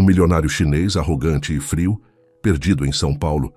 milionário chinês arrogante e frio, perdido em São Paulo,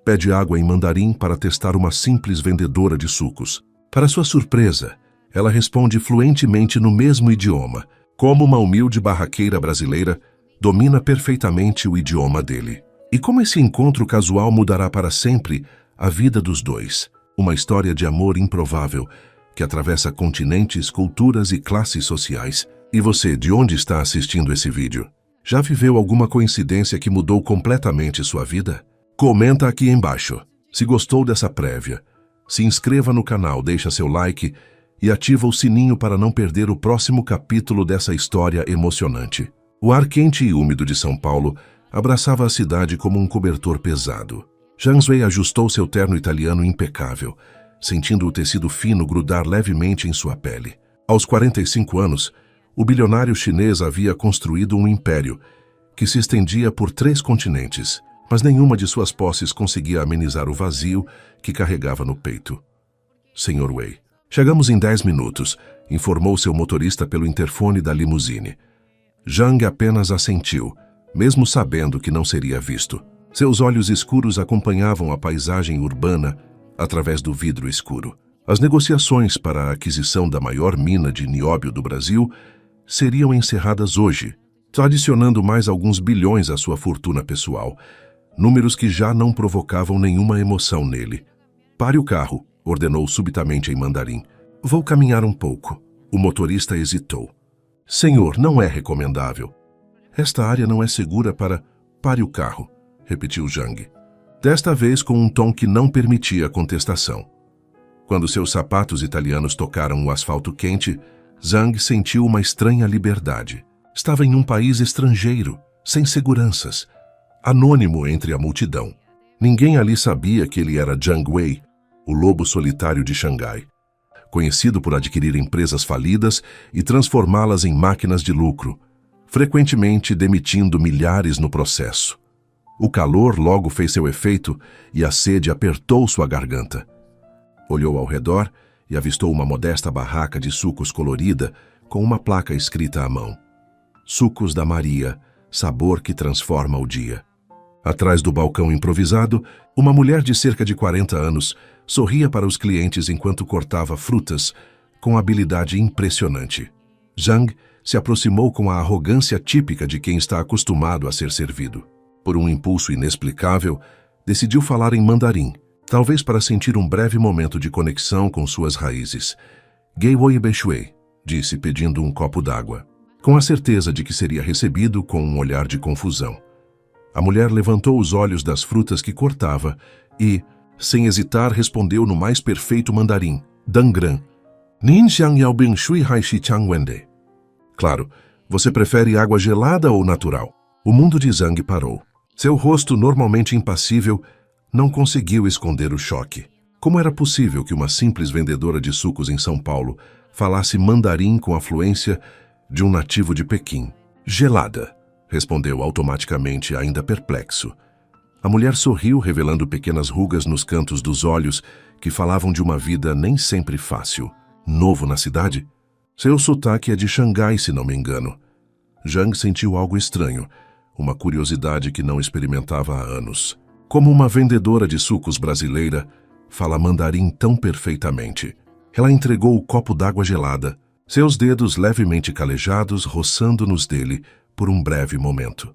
pede água em mandarim para testar uma simples vendedora de sucos. Para sua surpresa, ela responde fluentemente no mesmo idioma. Como uma humilde barraqueira brasileira, domina perfeitamente o idioma dele. E como esse encontro casual mudará para sempre a vida dos dois. Uma história de amor improvável, que atravessa continentes, culturas e classes sociais. E você, de onde está assistindo esse vídeo? Já viveu alguma coincidência que mudou completamente sua vida? Comenta aqui embaixo. Se gostou dessa prévia, se inscreva no canal, deixa seu like e ativa o sininho para não perder o próximo capítulo dessa história emocionante. O ar quente e úmido de São Paulo abraçava a cidade como um cobertor pesado. Zhang Wei ajustou seu terno italiano impecável, sentindo o tecido fino grudar levemente em sua pele. Aos 45 anos, o bilionário chinês havia construído um império que se estendia por 3 continentes, mas nenhuma de suas posses conseguia amenizar o vazio que carregava no peito. Senhor Wei, chegamos em 10 minutos, informou seu motorista pelo interfone da limusine. Zhang apenas assentiu, mesmo sabendo que não seria visto. Seus olhos escuros acompanhavam a paisagem urbana através do vidro escuro. As negociações para a aquisição da maior mina de nióbio do Brasil seriam encerradas hoje, adicionando mais alguns bilhões à sua fortuna pessoal, números que já não provocavam nenhuma emoção nele. Pare o carro, ordenou subitamente em mandarim. Vou caminhar um pouco. O motorista hesitou. Senhor, não é recomendável. Esta área não é segura para... Pare o carro, repetiu Zhang. Desta vez com um tom que não permitia contestação. Quando seus sapatos italianos tocaram o asfalto quente, Zhang sentiu uma estranha liberdade. Estava em um país estrangeiro, sem seguranças, anônimo entre a multidão. Ninguém ali sabia que ele era Zhang Wei, o lobo solitário de Xangai, conhecido por adquirir empresas falidas e transformá-las em máquinas de lucro, frequentemente demitindo milhares no processo. O calor logo fez seu efeito e a sede apertou sua garganta. Olhou ao redor e avistou uma modesta barraca de sucos colorida com uma placa escrita à mão. Sucos da Maria, sabor que transforma o dia. Atrás do balcão improvisado, uma mulher de cerca de 40 anos sorria para os clientes enquanto cortava frutas com habilidade impressionante. Zhang se aproximou com a arrogância típica de quem está acostumado a ser servido. Por um impulso inexplicável, decidiu falar em mandarim, talvez para sentir um breve momento de conexão com suas raízes. Gei Wei Beshui, disse pedindo um copo d'água, com a certeza de que seria recebido com um olhar de confusão. A mulher levantou os olhos das frutas que cortava e, sem hesitar, respondeu no mais perfeito mandarim, Dangran. Nin xiang yao bing shui hai shi chang wende. Claro, você prefere água gelada ou natural? O mundo de Zhang parou. Seu rosto, normalmente impassível, não conseguiu esconder o choque. Como era possível que uma simples vendedora de sucos em São Paulo falasse mandarim com a fluência de um nativo de Pequim? Gelada, respondeu automaticamente, ainda perplexo. A mulher sorriu, revelando pequenas rugas nos cantos dos olhos que falavam de uma vida nem sempre fácil. Novo na cidade? Seu sotaque é de Xangai, se não me engano. Zhang sentiu algo estranho, uma curiosidade que não experimentava há anos. Como uma vendedora de sucos brasileira fala mandarim tão perfeitamente? Ela entregou o copo d'água gelada, seus dedos levemente calejados roçando nos dele por um breve momento.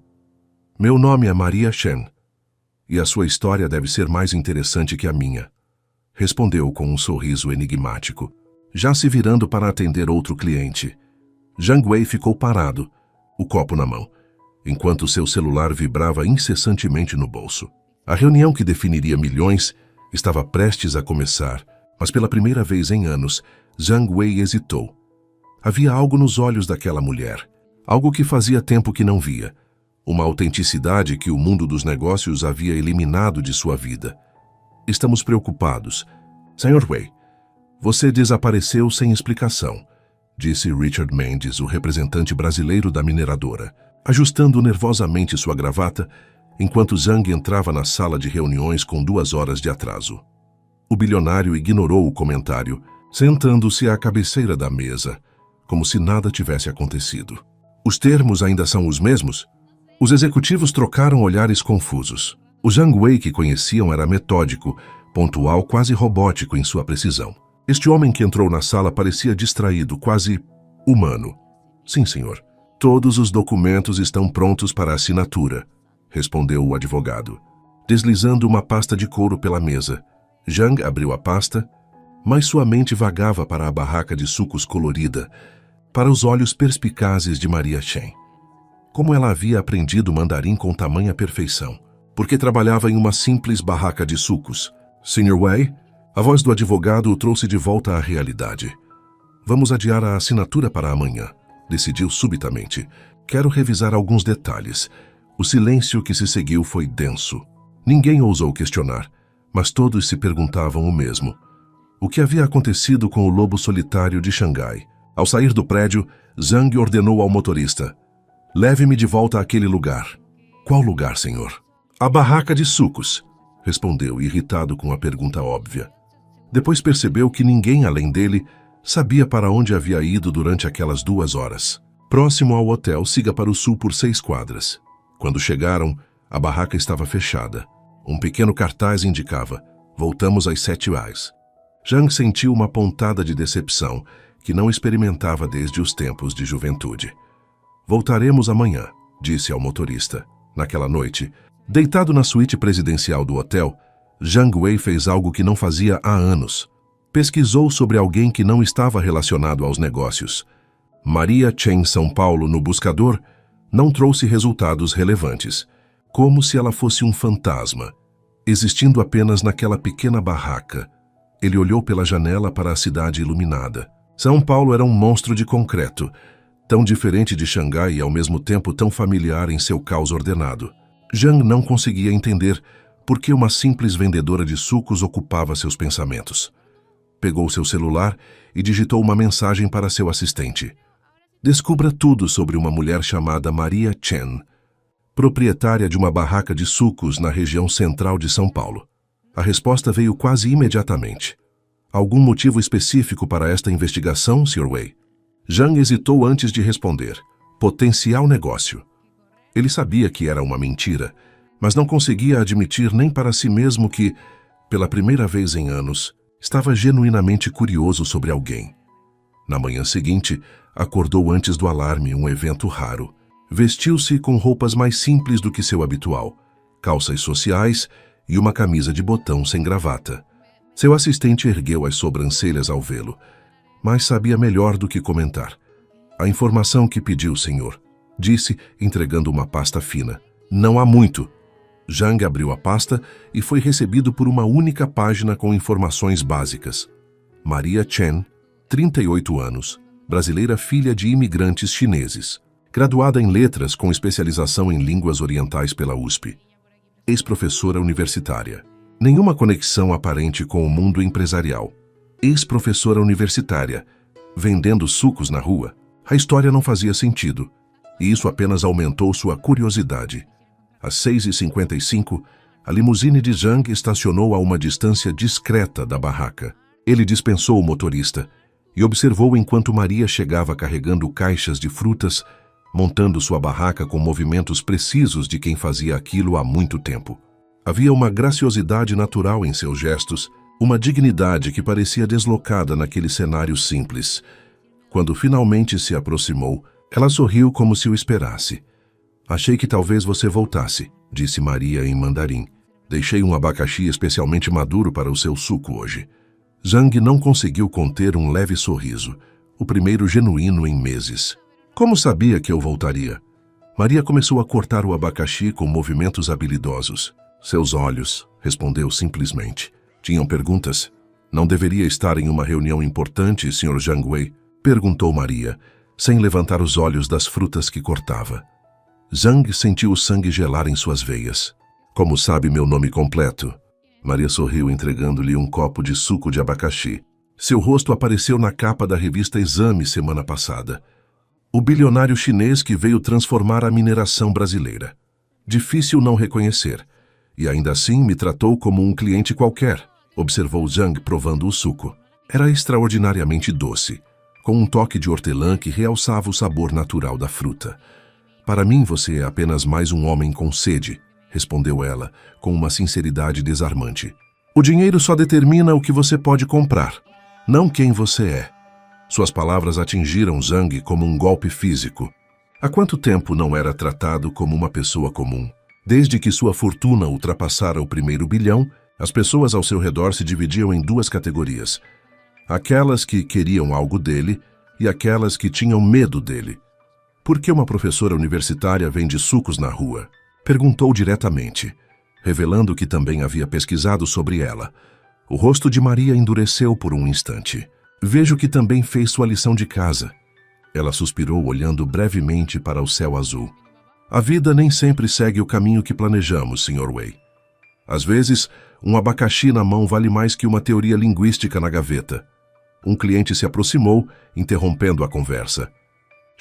Meu nome é Maria Shen, e a sua história deve ser mais interessante que a minha, respondeu com um sorriso enigmático, já se virando para atender outro cliente. Zhang Wei ficou parado, o copo na mão, enquanto seu celular vibrava incessantemente no bolso. A reunião que definiria milhões estava prestes a começar, mas pela primeira vez em anos, Zhang Wei hesitou. Havia algo nos olhos daquela mulher, algo que fazia tempo que não via, uma autenticidade que o mundo dos negócios havia eliminado de sua vida. Estamos preocupados. Sr. Wei, você desapareceu sem explicação, disse Richard Mendes, o representante brasileiro da mineradora, ajustando nervosamente sua gravata, enquanto Zhang entrava na sala de reuniões com 2 horas de atraso. O bilionário ignorou o comentário, sentando-se à cabeceira da mesa, como se nada tivesse acontecido. Os termos ainda são os mesmos? Os executivos trocaram olhares confusos. O Zhang Wei que conheciam era metódico, pontual, quase robótico em sua precisão. Este homem que entrou na sala parecia distraído, quase humano. Sim, senhor. Todos os documentos estão prontos para assinatura, respondeu o advogado, deslizando uma pasta de couro pela mesa. Zhang abriu a pasta, mas sua mente vagava para a barraca de sucos colorida, para os olhos perspicazes de Maria Chen. Como ela havia aprendido mandarim com tamanha perfeição? Porque trabalhava em uma simples barraca de sucos. Sr. Wei, a voz do advogado o trouxe de volta à realidade. Vamos adiar a assinatura para amanhã, decidiu subitamente. Quero revisar alguns detalhes. O silêncio que se seguiu foi denso. Ninguém ousou questionar, mas todos se perguntavam o mesmo. O que havia acontecido com o lobo solitário de Xangai? Ao sair do prédio, Zhang ordenou ao motorista: leve-me de volta àquele lugar. Qual lugar, senhor? A barraca de sucos, respondeu, irritado com a pergunta óbvia. Depois percebeu que ninguém além dele sabia para onde havia ido durante aquelas 2 horas. Próximo ao hotel, siga para o sul por 6 quadras. Quando chegaram, a barraca estava fechada. Um pequeno cartaz indicava: voltamos às 7 horas. Zhang sentiu uma pontada de decepção que não experimentava desde os tempos de juventude. Voltaremos amanhã, disse ao motorista. Naquela noite, deitado na suíte presidencial do hotel, Zhang Wei fez algo que não fazia há anos. Pesquisou sobre alguém que não estava relacionado aos negócios. Maria Chen São Paulo no buscador não trouxe resultados relevantes, como se ela fosse um fantasma, existindo apenas naquela pequena barraca. Ele olhou pela janela para a cidade iluminada. São Paulo era um monstro de concreto, tão diferente de Xangai e ao mesmo tempo tão familiar em seu caos ordenado. Zhang não conseguia entender por que uma simples vendedora de sucos ocupava seus pensamentos. Pegou seu celular e digitou uma mensagem para seu assistente. Descubra tudo sobre uma mulher chamada Maria Chen, proprietária de uma barraca de sucos na região central de São Paulo. A resposta veio quase imediatamente. Algum motivo específico para esta investigação, Sr. Wei? Zhang hesitou antes de responder. Potencial negócio. Ele sabia que era uma mentira, mas não conseguia admitir nem para si mesmo que, pela primeira vez em anos, estava genuinamente curioso sobre alguém. Na manhã seguinte, acordou antes do alarme, um evento raro. Vestiu-se com roupas mais simples do que seu habitual, calças sociais e uma camisa de botão sem gravata. Seu assistente ergueu as sobrancelhas ao vê-lo, mas sabia melhor do que comentar. A informação que pediu, senhor, disse, entregando uma pasta fina. Não há muito. Zhang abriu a pasta e foi recebido por uma única página com informações básicas. Maria Chen, 38 anos, brasileira, filha de imigrantes chineses. Graduada em letras com especialização em línguas orientais pela USP. Ex-professora universitária. Nenhuma conexão aparente com o mundo empresarial. Ex-professora universitária, vendendo sucos na rua. A história não fazia sentido, e isso apenas aumentou sua curiosidade. Às 6h55, a limusine de Zhang estacionou a uma distância discreta da barraca. Ele dispensou o motorista e observou enquanto Maria chegava carregando caixas de frutas, montando sua barraca com movimentos precisos de quem fazia aquilo há muito tempo. Havia uma graciosidade natural em seus gestos, uma dignidade que parecia deslocada naquele cenário simples. Quando finalmente se aproximou, ela sorriu como se o esperasse. Achei que talvez você voltasse, disse Maria em mandarim. Deixei um abacaxi especialmente maduro para o seu suco hoje. Zhang não conseguiu conter um leve sorriso, o primeiro genuíno em meses. Como sabia que eu voltaria? Maria começou a cortar o abacaxi com movimentos habilidosos. Seus olhos, respondeu simplesmente. Tinham perguntas? Não deveria estar em uma reunião importante, Sr. Zhang Wei? Perguntou Maria, sem levantar os olhos das frutas que cortava. Zhang sentiu o sangue gelar em suas veias. Como sabe meu nome completo? Maria sorriu, entregando-lhe um copo de suco de abacaxi. Seu rosto apareceu na capa da revista Exame semana passada. O bilionário chinês que veio transformar a mineração brasileira. Difícil não reconhecer. E ainda assim me tratou como um cliente qualquer, observou Zhang provando o suco. Era extraordinariamente doce, com um toque de hortelã que realçava o sabor natural da fruta. Para mim, você é apenas mais um homem com sede, respondeu ela, com uma sinceridade desarmante. O dinheiro só determina o que você pode comprar, não quem você é. Suas palavras atingiram Zhang como um golpe físico. Há quanto tempo não era tratado como uma pessoa comum? Desde que sua fortuna ultrapassara o primeiro bilhão, as pessoas ao seu redor se dividiam em duas categorias. Aquelas que queriam algo dele e aquelas que tinham medo dele. Por que uma professora universitária vende sucos na rua? Perguntou diretamente, revelando que também havia pesquisado sobre ela. O rosto de Maria endureceu por um instante. Vejo que também fez sua lição de casa. Ela suspirou, olhando brevemente para o céu azul. A vida nem sempre segue o caminho que planejamos, Sr. Wei. Às vezes, um abacaxi na mão vale mais que uma teoria linguística na gaveta. Um cliente se aproximou, interrompendo a conversa.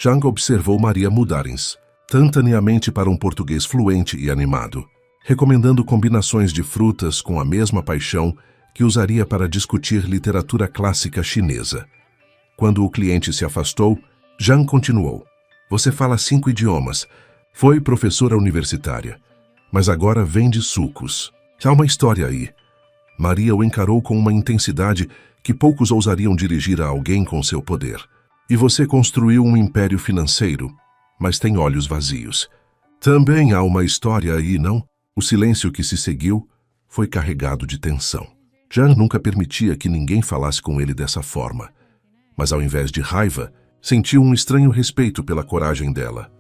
Zhang observou Maria mudarem instantaneamente para um português fluente e animado, recomendando combinações de frutas com a mesma paixão que usaria para discutir literatura clássica chinesa. Quando o cliente se afastou, Zhang continuou. Você fala 5 idiomas. Foi professora universitária. Mas agora vende sucos. Há uma história aí. Maria o encarou com uma intensidade que poucos ousariam dirigir a alguém com seu poder. E você construiu um império financeiro, mas tem olhos vazios. Também há uma história aí, não? O silêncio que se seguiu foi carregado de tensão. Zhang nunca permitia que ninguém falasse com ele dessa forma. Mas ao invés de raiva, sentiu um estranho respeito pela coragem dela.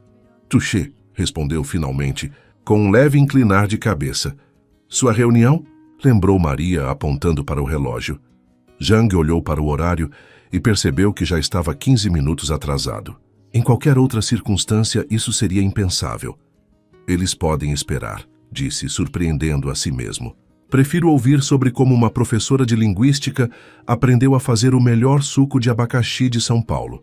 Touché, respondeu finalmente, com um leve inclinar de cabeça. Sua reunião? Lembrou Maria, apontando para o relógio. Zhang olhou para o horário e percebeu que já estava 15 minutos atrasado. Em qualquer outra circunstância, isso seria impensável. Eles podem esperar, disse, surpreendendo a si mesmo. Prefiro ouvir sobre como uma professora de linguística aprendeu a fazer o melhor suco de abacaxi de São Paulo.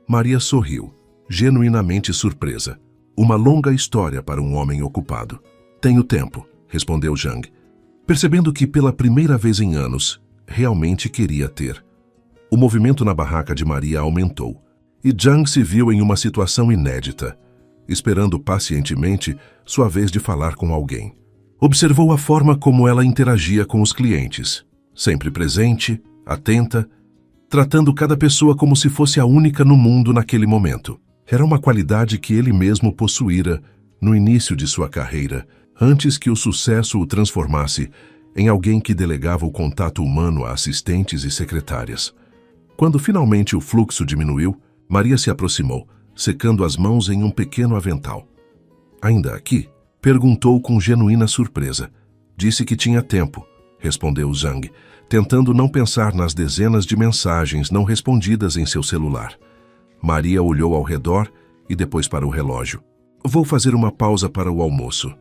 Maria sorriu, genuinamente surpresa. Uma longa história para um homem ocupado. Tenho tempo, respondeu Zhang, percebendo que pela primeira vez em anos, realmente queria ter. O movimento na barraca de Maria aumentou, e Zhang se viu em uma situação inédita, esperando pacientemente sua vez de falar com alguém. Observou a forma como ela interagia com os clientes, sempre presente, atenta, tratando cada pessoa como se fosse a única no mundo naquele momento. Era uma qualidade que ele mesmo possuíra no início de sua carreira, antes que o sucesso o transformasse em alguém que delegava o contato humano a assistentes e secretárias. Quando finalmente o fluxo diminuiu, Maria se aproximou, secando as mãos em um pequeno avental. Ainda aqui? Perguntou com genuína surpresa. Disse que tinha tempo, respondeu Zhang, tentando não pensar nas dezenas de mensagens não respondidas em seu celular. Maria olhou ao redor e depois para o relógio. Vou fazer uma pausa para o almoço.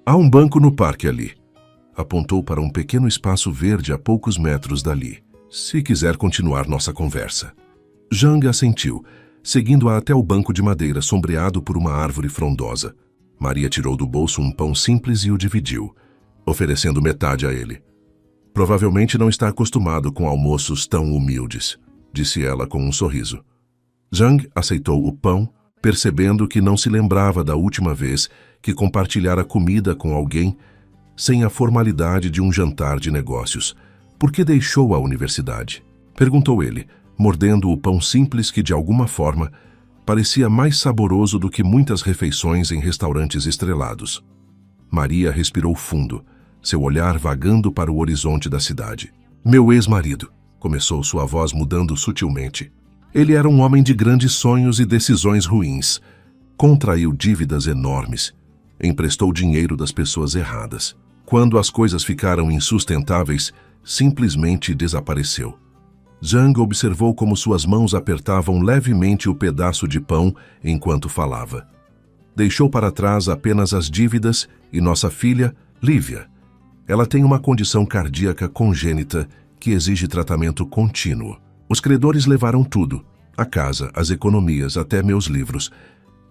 Há um banco no parque ali. Apontou para um pequeno espaço verde a poucos metros dali. Se quiser continuar nossa conversa. Zhang assentiu, seguindo-a até o banco de madeira sombreado por uma árvore frondosa. Maria tirou do bolso um pão simples e o dividiu, oferecendo metade a ele. Provavelmente não está acostumado com almoços tão humildes, disse ela com um sorriso. Zhang aceitou o pão, percebendo que não se lembrava da última vez que compartilhara comida com alguém sem a formalidade de um jantar de negócios. Por que deixou a universidade? Perguntou ele, mordendo o pão simples que, de alguma forma, parecia mais saboroso do que muitas refeições em restaurantes estrelados. Maria respirou fundo, seu olhar vagando para o horizonte da cidade. Meu ex-marido, começou sua voz mudando sutilmente. Ele era um homem de grandes sonhos e decisões ruins. Contraiu dívidas enormes. Emprestou dinheiro das pessoas erradas. Quando as coisas ficaram insustentáveis, simplesmente desapareceu. Zhang observou como suas mãos apertavam levemente o pedaço de pão enquanto falava. Deixou para trás apenas as dívidas e nossa filha, Lívia. Ela tem uma condição cardíaca congênita que exige tratamento contínuo. Os credores levaram tudo, a casa, as economias, até meus livros.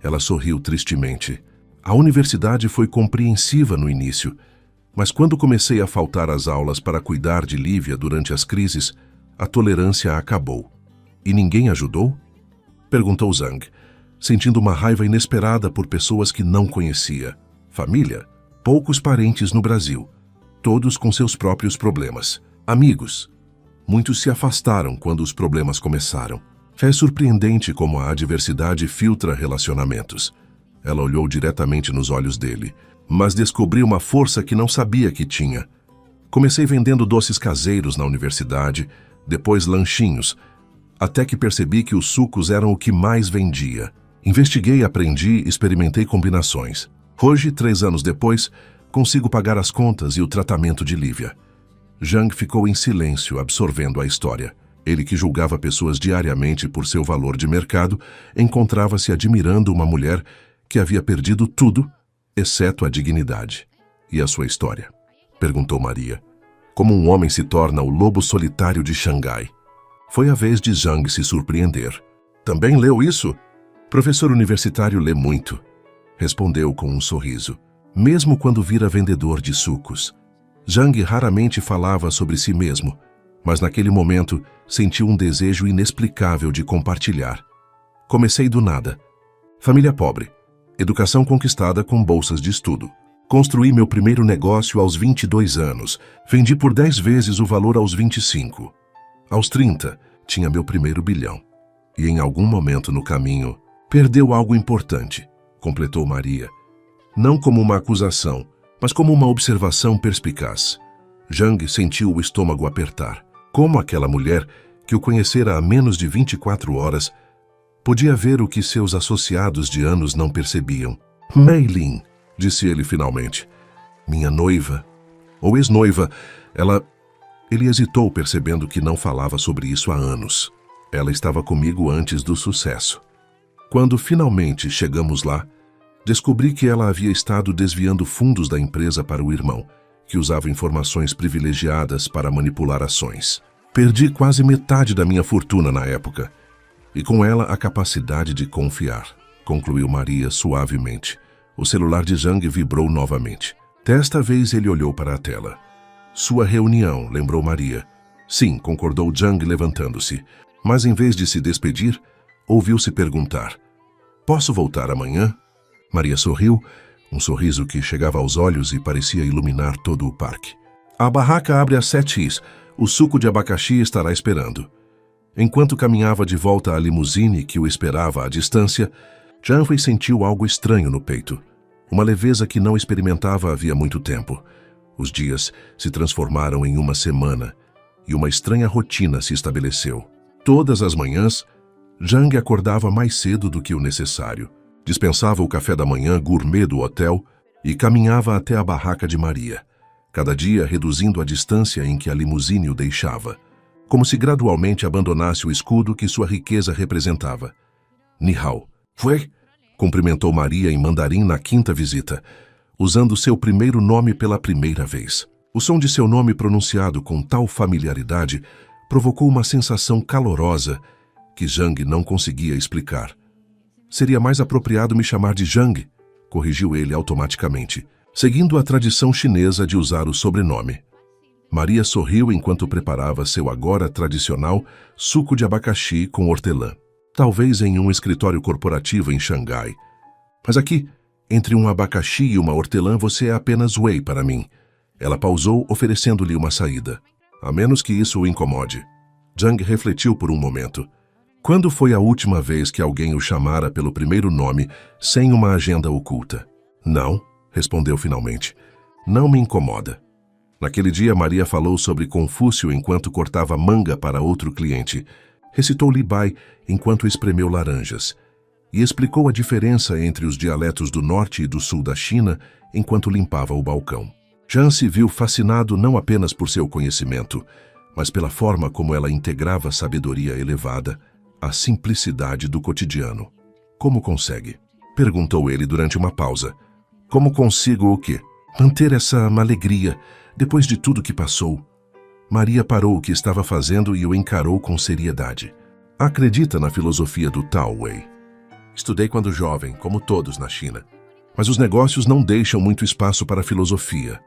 Ela sorriu tristemente. A universidade foi compreensiva no início, mas quando comecei a faltar às aulas para cuidar de Lívia durante as crises, a tolerância acabou. E ninguém ajudou? Perguntou Zhang. sentindo uma raiva inesperada por pessoas que não conhecia. Família, poucos parentes no Brasil, todos com seus próprios problemas. Amigos, muitos se afastaram quando os problemas começaram. É surpreendente como a adversidade filtra relacionamentos. Ela olhou diretamente nos olhos dele, mas descobriu uma força que não sabia que tinha. Comecei vendendo doces caseiros na universidade, depois lanchinhos, até que percebi que os sucos eram o que mais vendia. Investiguei, aprendi, experimentei combinações. Hoje, 3 anos depois, consigo pagar as contas e o tratamento de Lívia. Zhang ficou em silêncio, absorvendo a história. Ele, que julgava pessoas diariamente por seu valor de mercado, encontrava-se admirando uma mulher que havia perdido tudo, exceto a dignidade. E a sua história? Perguntou Maria. Como um homem se torna o lobo solitário de Xangai? Foi a vez de Zhang se surpreender. Também leu isso? Professor universitário lê muito. Respondeu com um sorriso. Mesmo quando vira vendedor de sucos. Zhang raramente falava sobre si mesmo, mas naquele momento sentiu um desejo inexplicável de compartilhar. Comecei do nada. Família pobre. Educação conquistada com bolsas de estudo. Construí meu primeiro negócio aos 22 anos. Vendi por 10 vezes o valor aos 25. Aos 30, tinha meu primeiro bilhão. E em algum momento no caminho, perdeu algo importante, completou Maria. Não como uma acusação, mas como uma observação perspicaz. Zhang sentiu o estômago apertar. Como aquela mulher, que o conhecera há menos de 24 horas, podia ver o que seus associados de anos não percebiam. Mei Lin, disse ele finalmente. Minha noiva, ou ex-noiva, Ele hesitou, percebendo que não falava sobre isso há anos. Ela estava comigo antes do sucesso. Quando finalmente chegamos lá, descobri que ela havia estado desviando fundos da empresa para o irmão, que usava informações privilegiadas para manipular ações. Perdi quase metade da minha fortuna na época, e com ela a capacidade de confiar, concluiu Maria suavemente. O celular de Zhang vibrou novamente. Desta vez ele olhou para a tela. Sua reunião, lembrou Maria. Sim, concordou Zhang levantando-se, mas em vez de se despedir, ouviu-se perguntar. Posso voltar amanhã? Maria sorriu, um sorriso que chegava aos olhos e parecia iluminar todo o parque. A barraca abre às 7h. O suco de abacaxi estará esperando. Enquanto caminhava de volta à limusine que o esperava à distância, Zhang sentiu algo estranho no peito. Uma leveza que não experimentava havia muito tempo. Os dias se transformaram em uma semana e uma estranha rotina se estabeleceu. Todas as manhãs, Zhang acordava mais cedo do que o necessário, dispensava o café da manhã gourmet do hotel e caminhava até a barraca de Maria, cada dia reduzindo a distância em que a limusine o deixava, como se gradualmente abandonasse o escudo que sua riqueza representava. Ni hao. Foi? Cumprimentou Maria em mandarim na 5ª visita, usando seu primeiro nome pela primeira vez. O som de seu nome pronunciado com tal familiaridade provocou uma sensação calorosa que Zhang não conseguia explicar. Seria mais apropriado me chamar de Zhang, corrigiu ele automaticamente, seguindo a tradição chinesa de usar o sobrenome. Maria sorriu enquanto preparava seu agora tradicional suco de abacaxi com hortelã. Talvez em um escritório corporativo em Xangai. Mas aqui, entre um abacaxi e uma hortelã, você é apenas whey para mim. Ela pausou, oferecendo-lhe uma saída. A menos que isso o incomode. Zhang refletiu por um momento. Quando foi a última vez que alguém o chamara pelo primeiro nome, sem uma agenda oculta? Não, respondeu finalmente. Não me incomoda. Naquele dia, Maria falou sobre Confúcio enquanto cortava manga para outro cliente. Recitou Li Bai enquanto espremeu laranjas. E explicou a diferença entre os dialetos do norte e do sul da China enquanto limpava o balcão. Zhang se viu fascinado não apenas por seu conhecimento, mas pela forma como ela integrava a sabedoria elevada à simplicidade do cotidiano. Como consegue? Perguntou ele durante uma pausa. Como consigo o quê? Manter essa alegria depois de tudo que passou. Maria parou o que estava fazendo e o encarou com seriedade. Acredita na filosofia do Tao Wei. Estudei quando jovem, como todos na China. Mas os negócios não deixam muito espaço para a filosofia.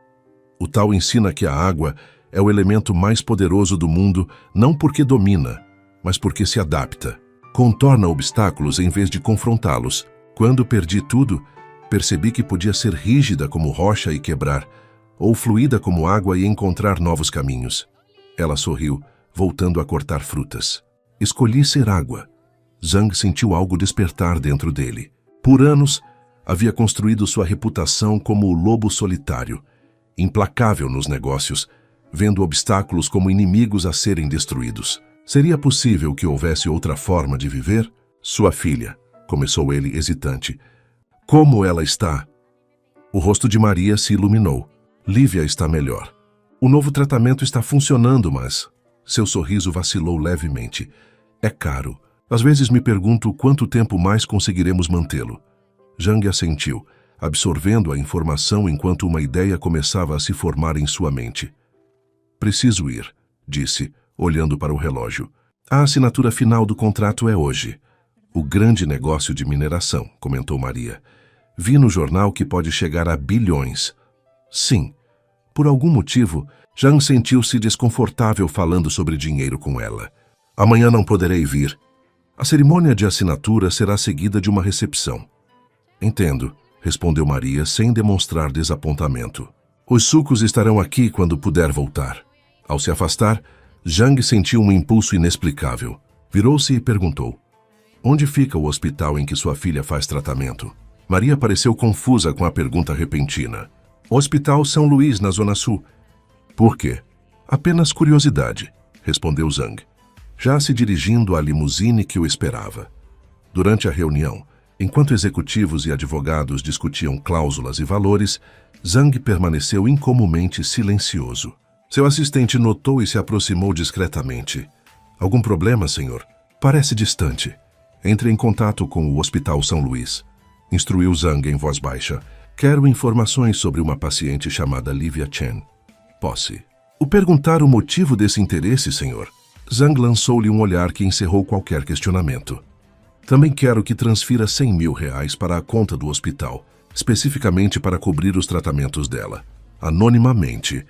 O Tao ensina que a água é o elemento mais poderoso do mundo, não porque domina, mas porque se adapta. Contorna obstáculos em vez de confrontá-los. Quando perdi tudo, percebi que podia ser rígida como rocha e quebrar, ou fluida como água e encontrar novos caminhos. Ela sorriu, voltando a cortar frutas. Escolhi ser água. Zhang sentiu algo despertar dentro dele. Por anos, havia construído sua reputação como o lobo solitário, implacável nos negócios, vendo obstáculos como inimigos a serem destruídos. Seria possível que houvesse outra forma de viver? Sua filha, começou ele hesitante. Como ela está? O rosto de Maria se iluminou. Lívia está melhor. O novo tratamento está funcionando, mas... Seu sorriso vacilou levemente. É caro. Às vezes me pergunto quanto tempo mais conseguiremos mantê-lo. Zhang assentiu, absorvendo a informação enquanto uma ideia começava a se formar em sua mente. Preciso ir, disse, olhando para o relógio. A assinatura final do contrato é hoje. O grande negócio de mineração, comentou Maria. Vi no jornal que pode chegar a bilhões. Sim. Por algum motivo, Zhang sentiu-se desconfortável falando sobre dinheiro com ela. Amanhã não poderei vir. A cerimônia de assinatura será seguida de uma recepção. Entendo, respondeu Maria sem demonstrar desapontamento. Os sucos estarão aqui quando puder voltar. Ao se afastar, Zhang sentiu um impulso inexplicável. Virou-se e perguntou. Onde fica o hospital em que sua filha faz tratamento? Maria pareceu confusa com a pergunta repentina. Hospital São Luís, na Zona Sul. Por quê? Apenas curiosidade, respondeu Zhang, já se dirigindo à limusine que o esperava. Durante a reunião, enquanto executivos e advogados discutiam cláusulas e valores, Zhang permaneceu incomumente silencioso. Seu assistente notou e se aproximou discretamente. Algum problema, senhor? Parece distante. Entre em contato com o Hospital São Luís. Instruiu Zhang em voz baixa. Quero informações sobre uma paciente chamada Lívia Chen. Posse. O perguntar o motivo desse interesse, senhor? Zhang lançou-lhe um olhar que encerrou qualquer questionamento. Também quero que transfira R$100 mil para a conta do hospital, especificamente para cobrir os tratamentos dela. Anonimamente.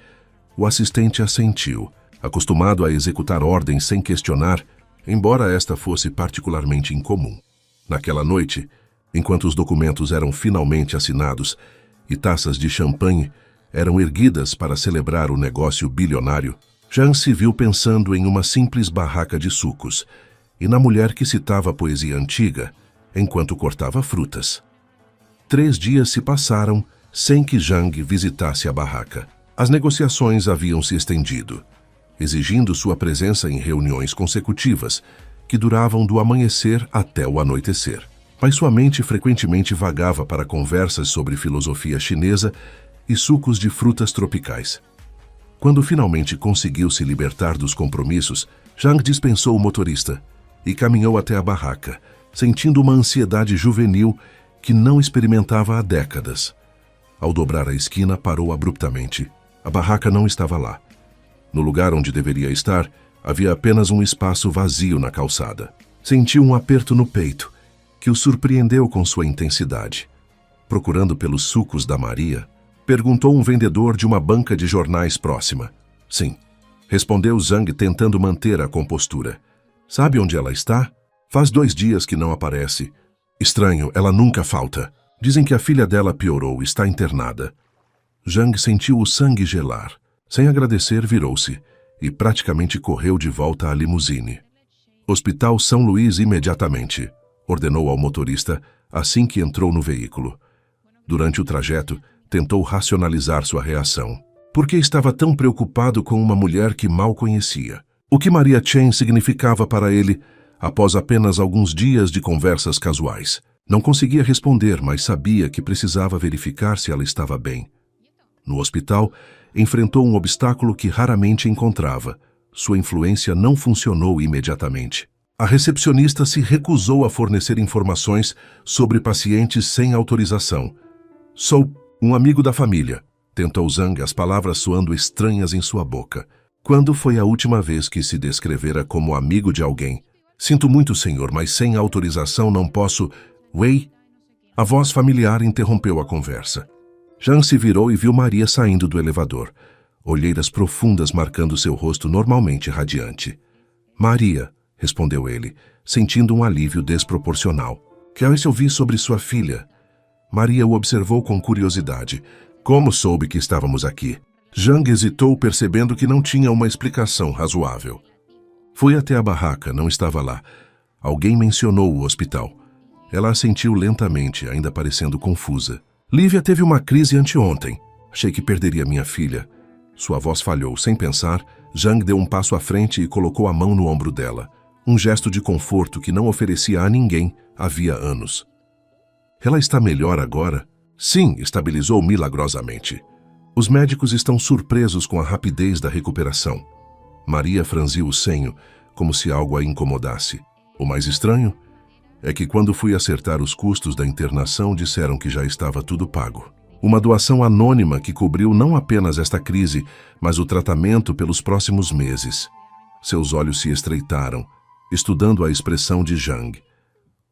O assistente assentiu, acostumado a executar ordens sem questionar, embora esta fosse particularmente incomum. Naquela noite, enquanto os documentos eram finalmente assinados e taças de champanhe eram erguidas para celebrar o negócio bilionário, Zhang se viu pensando em uma simples barraca de sucos e na mulher que citava a poesia antiga enquanto cortava frutas. 3 dias se passaram sem que Zhang visitasse a barraca. As negociações haviam se estendido, exigindo sua presença em reuniões consecutivas que duravam do amanhecer até o anoitecer. Mas sua mente frequentemente vagava para conversas sobre filosofia chinesa e sucos de frutas tropicais. Quando finalmente conseguiu se libertar dos compromissos, Zhang dispensou o motorista e caminhou até a barraca, sentindo uma ansiedade juvenil que não experimentava há décadas. Ao dobrar a esquina, parou abruptamente. A barraca não estava lá. No lugar onde deveria estar, havia apenas um espaço vazio na calçada. Sentiu um aperto no peito, que o surpreendeu com sua intensidade. Procurando pelos sucos da Maria, perguntou um vendedor de uma banca de jornais próxima. Sim, respondeu Zhang tentando manter a compostura. Sabe onde ela está? Faz 2 dias que não aparece. Estranho, ela nunca falta. Dizem que a filha dela piorou, está internada. Zhang sentiu o sangue gelar. Sem agradecer, virou-se e praticamente correu de volta à limusine. Hospital São Luís imediatamente, ordenou ao motorista assim que entrou no veículo. Durante o trajeto, tentou racionalizar sua reação. Por que estava tão preocupado com uma mulher que mal conhecia? O que Maria Chen significava para ele após apenas alguns dias de conversas casuais? Não conseguia responder, mas sabia que precisava verificar se ela estava bem. No hospital, enfrentou um obstáculo que raramente encontrava. Sua influência não funcionou imediatamente. A recepcionista se recusou a fornecer informações sobre pacientes sem autorização. Sou um amigo da família, tentou Zhang, as palavras soando estranhas em sua boca. Quando foi a última vez que se descrevera como amigo de alguém? Sinto muito, senhor, mas sem autorização não posso... Wei? A voz familiar interrompeu a conversa. Zhang se virou e viu Maria saindo do elevador, olheiras profundas marcando seu rosto normalmente radiante. Maria, respondeu ele, sentindo um alívio desproporcional. Quero ouvir sobre sua filha. Maria o observou com curiosidade. Como soube que estávamos aqui? Zhang hesitou, percebendo que não tinha uma explicação razoável. Fui até a barraca, não estava lá. Alguém mencionou o hospital. Ela assentiu lentamente, ainda parecendo confusa. Lívia teve uma crise anteontem. Achei que perderia minha filha. Sua voz falhou. Sem pensar, Zhang deu um passo à frente e colocou a mão no ombro dela. Um gesto de conforto que não oferecia a ninguém havia anos. Ela está melhor agora? Sim, estabilizou milagrosamente. Os médicos estão surpresos com a rapidez da recuperação. Maria franziu o senho, como se algo a incomodasse. O mais estranho é que quando fui acertar os custos da internação, disseram que já estava tudo pago. Uma doação anônima que cobriu não apenas esta crise, mas o tratamento pelos próximos meses. Seus olhos se estreitaram, estudando a expressão de Zhang.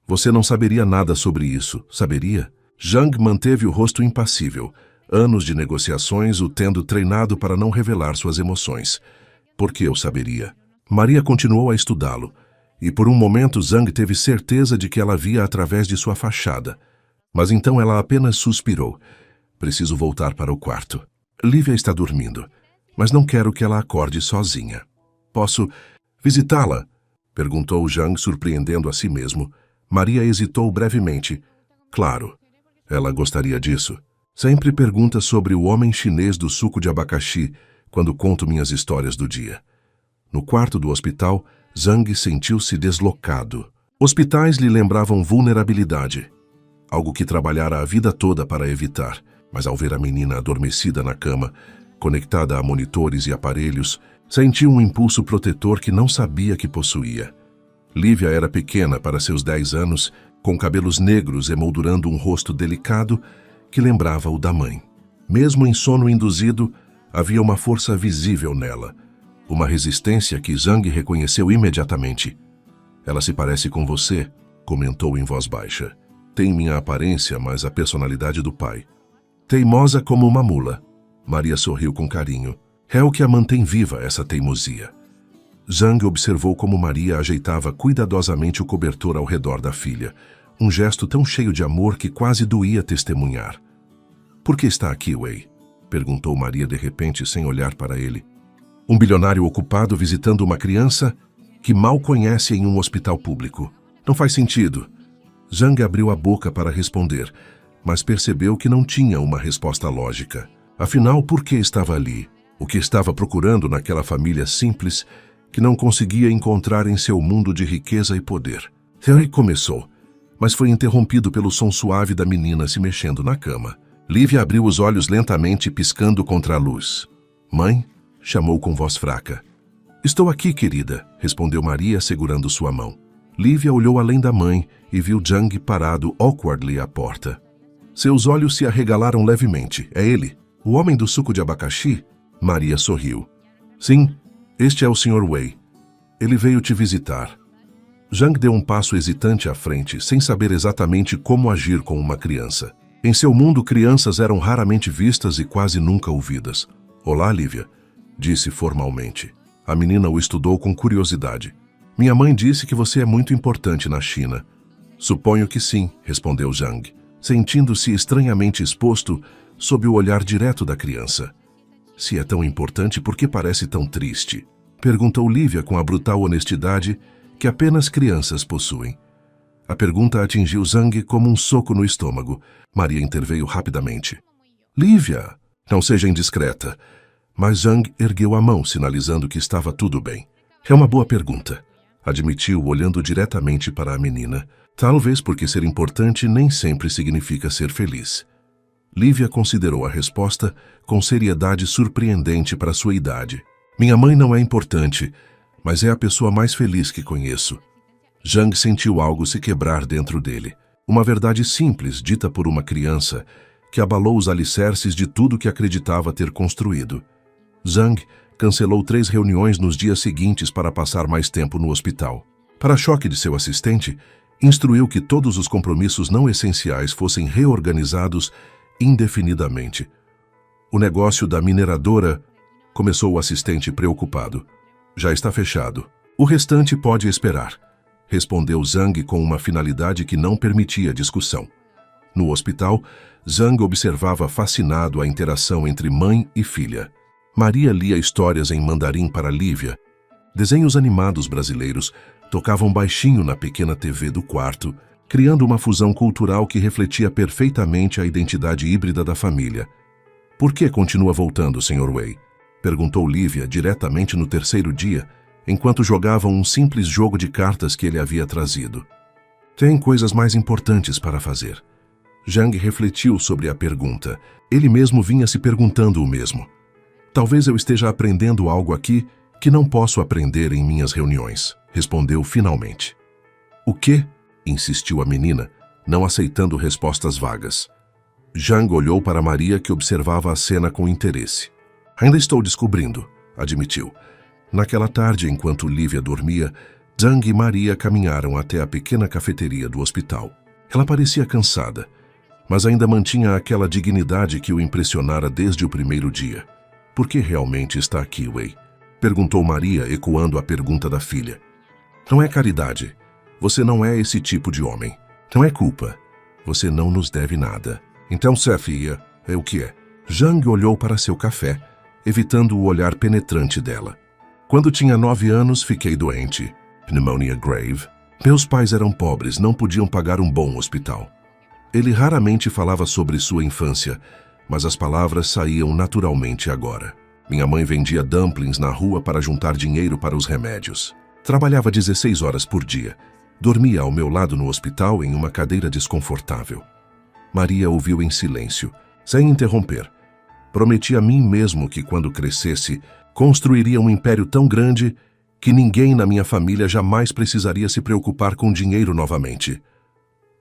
Você não saberia nada sobre isso, saberia? Zhang manteve o rosto impassível, anos de negociações o tendo treinado para não revelar suas emoções. Por que eu saberia? Maria continuou a estudá-lo, e por um momento Zhang teve certeza de que ela via através de sua fachada. Mas então ela apenas suspirou. Preciso voltar para o quarto. Lívia está dormindo, mas não quero que ela acorde sozinha. Posso visitá-la? Perguntou Zhang, surpreendendo a si mesmo. Maria hesitou brevemente. Claro, ela gostaria disso. Sempre pergunta sobre o homem chinês do suco de abacaxi quando conto minhas histórias do dia. No quarto do hospital, Zhang sentiu-se deslocado. Hospitais lhe lembravam vulnerabilidade, algo que trabalhara a vida toda para evitar. Mas ao ver a menina adormecida na cama, conectada a monitores e aparelhos, sentiu um impulso protetor que não sabia que possuía. Lívia era pequena para seus 10 anos, com cabelos negros emoldurando um rosto delicado que lembrava o da mãe. Mesmo em sono induzido, havia uma força visível nela, uma resistência que Zhang reconheceu imediatamente. Ela se parece com você, comentou em voz baixa. Tem minha aparência, mas a personalidade do pai. Teimosa como uma mula. Maria sorriu com carinho. É o que a mantém viva, essa teimosia. Zhang observou como Maria ajeitava cuidadosamente o cobertor ao redor da filha, um gesto tão cheio de amor que quase doía testemunhar. Por que está aqui, Wei? Perguntou Maria de repente, sem olhar para ele. Um bilionário ocupado visitando uma criança que mal conhece em um hospital público. Não faz sentido. Zhang abriu a boca para responder, mas percebeu que não tinha uma resposta lógica. Afinal, por que estava ali? O que estava procurando naquela família simples que não conseguia encontrar em seu mundo de riqueza e poder? Harry começou, mas foi interrompido pelo som suave da menina se mexendo na cama. Lívia abriu os olhos lentamente, piscando contra a luz. Mãe? Chamou com voz fraca. Estou aqui, querida, respondeu Maria, segurando sua mão. Lívia olhou além da mãe e viu Zhang parado awkwardly à porta. Seus olhos se arregalaram levemente. É ele, o homem do suco de abacaxi? Maria sorriu. Sim, este é o Sr. Wei. Ele veio te visitar. Zhang deu um passo hesitante à frente, sem saber exatamente como agir com uma criança. Em seu mundo, crianças eram raramente vistas e quase nunca ouvidas. Olá, Lívia, disse formalmente. A menina o estudou com curiosidade. Minha mãe disse que você é muito importante na China. Suponho que sim, respondeu Zhang, sentindo-se estranhamente exposto sob o olhar direto da criança. Se é tão importante, por que parece tão triste? Perguntou Lívia com a brutal honestidade que apenas crianças possuem. A pergunta atingiu Zhang como um soco no estômago. Maria interveio rapidamente. Lívia, não seja indiscreta. Mas Zhang ergueu a mão, sinalizando que estava tudo bem. É uma boa pergunta, admitiu, olhando diretamente para a menina. Talvez porque ser importante nem sempre significa ser feliz. Lívia considerou a resposta com seriedade surpreendente para sua idade. Minha mãe não é importante, mas é a pessoa mais feliz que conheço. Zhang sentiu algo se quebrar dentro dele. Uma verdade simples, dita por uma criança, que abalou os alicerces de tudo que acreditava ter construído. Zhang cancelou 3 reuniões nos dias seguintes para passar mais tempo no hospital. Para choque de seu assistente, instruiu que todos os compromissos não essenciais fossem reorganizados indefinidamente. O negócio da mineradora, começou o assistente preocupado. Já está fechado. O restante pode esperar. respondeu Zhang com uma finalidade que não permitia discussão. No hospital, Zhang observava fascinado a interação entre mãe e filha. Maria lia histórias em mandarim para Lívia. Desenhos animados brasileiros tocavam baixinho na pequena TV do quarto, criando uma fusão cultural que refletia perfeitamente a identidade híbrida da família. "Por que continua voltando, Sr. Wei?" perguntou Lívia diretamente no terceiro dia, enquanto jogavam um simples jogo de cartas que ele havia trazido. "Tem coisas mais importantes para fazer." Zhang refletiu sobre a pergunta. Ele mesmo vinha se perguntando o mesmo. "Talvez eu esteja aprendendo algo aqui que não posso aprender em minhas reuniões", respondeu finalmente. "O quê?" insistiu a menina, não aceitando respostas vagas. Zhang olhou para Maria, que observava a cena com interesse. "Ainda estou descobrindo", admitiu. Naquela tarde, enquanto Lívia dormia, Zhang e Maria caminharam até a pequena cafeteria do hospital. Ela parecia cansada, mas ainda mantinha aquela dignidade que o impressionara desde o primeiro dia. "Por que realmente está aqui, Wei?" perguntou Maria, ecoando a pergunta da filha. "Não é caridade. Você não é esse tipo de homem. Não é culpa. Você não nos deve nada. Então, filha, é o que é?" Zhang olhou para seu café, evitando o olhar penetrante dela. "Quando tinha 9 anos, fiquei doente. Pneumonia grave. Meus pais eram pobres, não podiam pagar um bom hospital." Ele raramente falava sobre sua infância, mas as palavras saíam naturalmente agora. "Minha mãe vendia dumplings na rua para juntar dinheiro para os remédios. Trabalhava 16 horas por dia. Dormia ao meu lado no hospital em uma cadeira desconfortável." Maria ouviu em silêncio, sem interromper. "Prometi a mim mesmo que quando crescesse, construiria um império tão grande que ninguém na minha família jamais precisaria se preocupar com dinheiro novamente."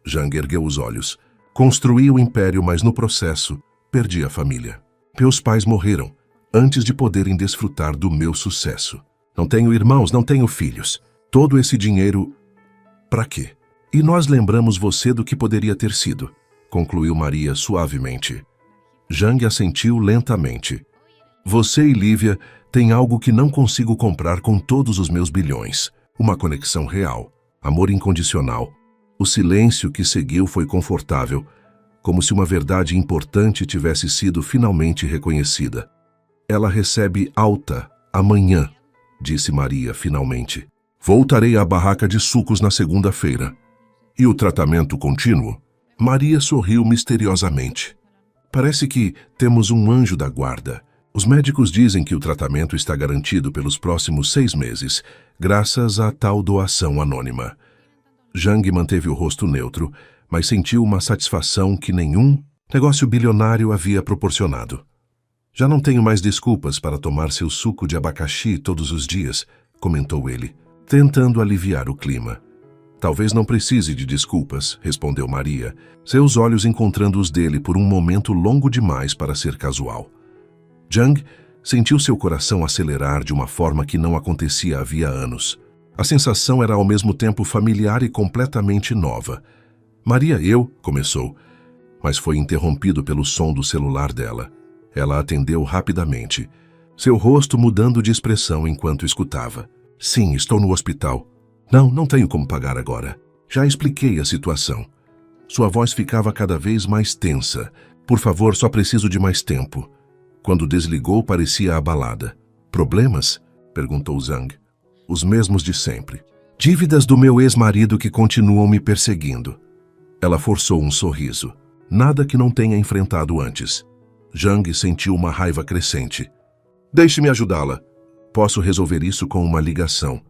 Zhang ergueu os olhos. "Construí o império, mas no processo, perdi a família. Meus pais morreram antes de poderem desfrutar do meu sucesso. Não tenho irmãos, não tenho filhos. Todo esse dinheiro... Pra quê? E nós lembramos você do que poderia ter sido", concluiu Maria suavemente. Zhang assentiu lentamente. "Você e Lívia têm algo que não consigo comprar com todos os meus bilhões. Uma conexão real, amor incondicional. O silêncio que seguiu foi confortável, como se uma verdade importante tivesse sido finalmente reconhecida. Ela recebe alta amanhã, disse Maria finalmente. Voltarei à barraca de sucos na segunda-feira. E o tratamento contínuo? Maria sorriu misteriosamente. Parece que temos um anjo da guarda. Os médicos dizem que o tratamento está garantido pelos próximos 6 meses, graças à tal doação anônima. Zhang manteve o rosto neutro, mas sentiu uma satisfação que nenhum negócio bilionário havia proporcionado. Já não tenho mais desculpas para tomar seu suco de abacaxi todos os dias, comentou ele, tentando aliviar o clima. Talvez não precise de desculpas, respondeu Maria, seus olhos encontrando os dele por um momento longo demais para ser casual. Zhang sentiu seu coração acelerar de uma forma que não acontecia havia anos. A sensação era ao mesmo tempo familiar e completamente nova. Maria, começou, mas foi interrompido pelo som do celular dela. Ela atendeu rapidamente, seu rosto mudando de expressão enquanto escutava. Sim, estou no hospital. Não tenho como pagar agora. Já expliquei a situação. Sua voz ficava cada vez mais tensa. Por favor, só preciso de mais tempo. Quando desligou, parecia abalada. Problemas? Perguntou Zhang. Os mesmos de sempre. Dívidas do meu ex-marido que continuam me perseguindo. Ela forçou um sorriso. Nada que não tenha enfrentado antes. Zhang sentiu uma raiva crescente. Deixe-me ajudá-la. Posso resolver isso com uma ligação.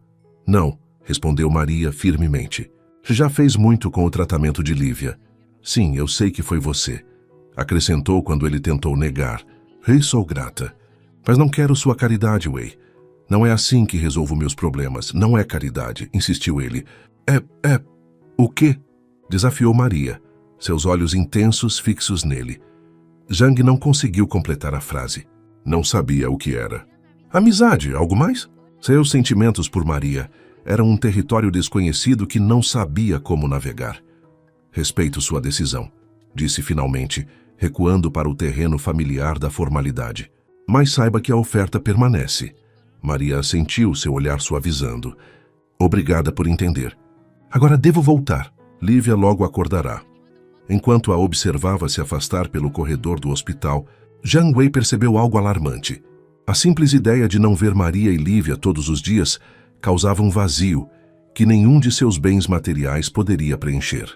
Não, respondeu Maria firmemente. Já fez muito com o tratamento de Lívia. Sim, eu sei que foi você. Acrescentou quando ele tentou negar. Sou grata. Mas não quero sua caridade, Wei. Não é assim que resolvo meus problemas. Não é caridade, insistiu ele. O quê? Desafiou Maria, seus olhos intensos fixos nele. Zhang não conseguiu completar a frase. Não sabia o que era. Amizade, algo mais? Seus sentimentos por Maria eram um território desconhecido que não sabia como navegar. Respeito sua decisão, disse finalmente, recuando para o terreno familiar da formalidade. Mas saiba que a oferta permanece. Maria assentiu, seu olhar suavizando. Obrigada por entender. Agora devo voltar. Lívia logo acordará. Enquanto a observava se afastar pelo corredor do hospital, Jiang Wei percebeu algo alarmante. A simples ideia de não ver Maria e Lívia todos os dias causava um vazio que nenhum de seus bens materiais poderia preencher.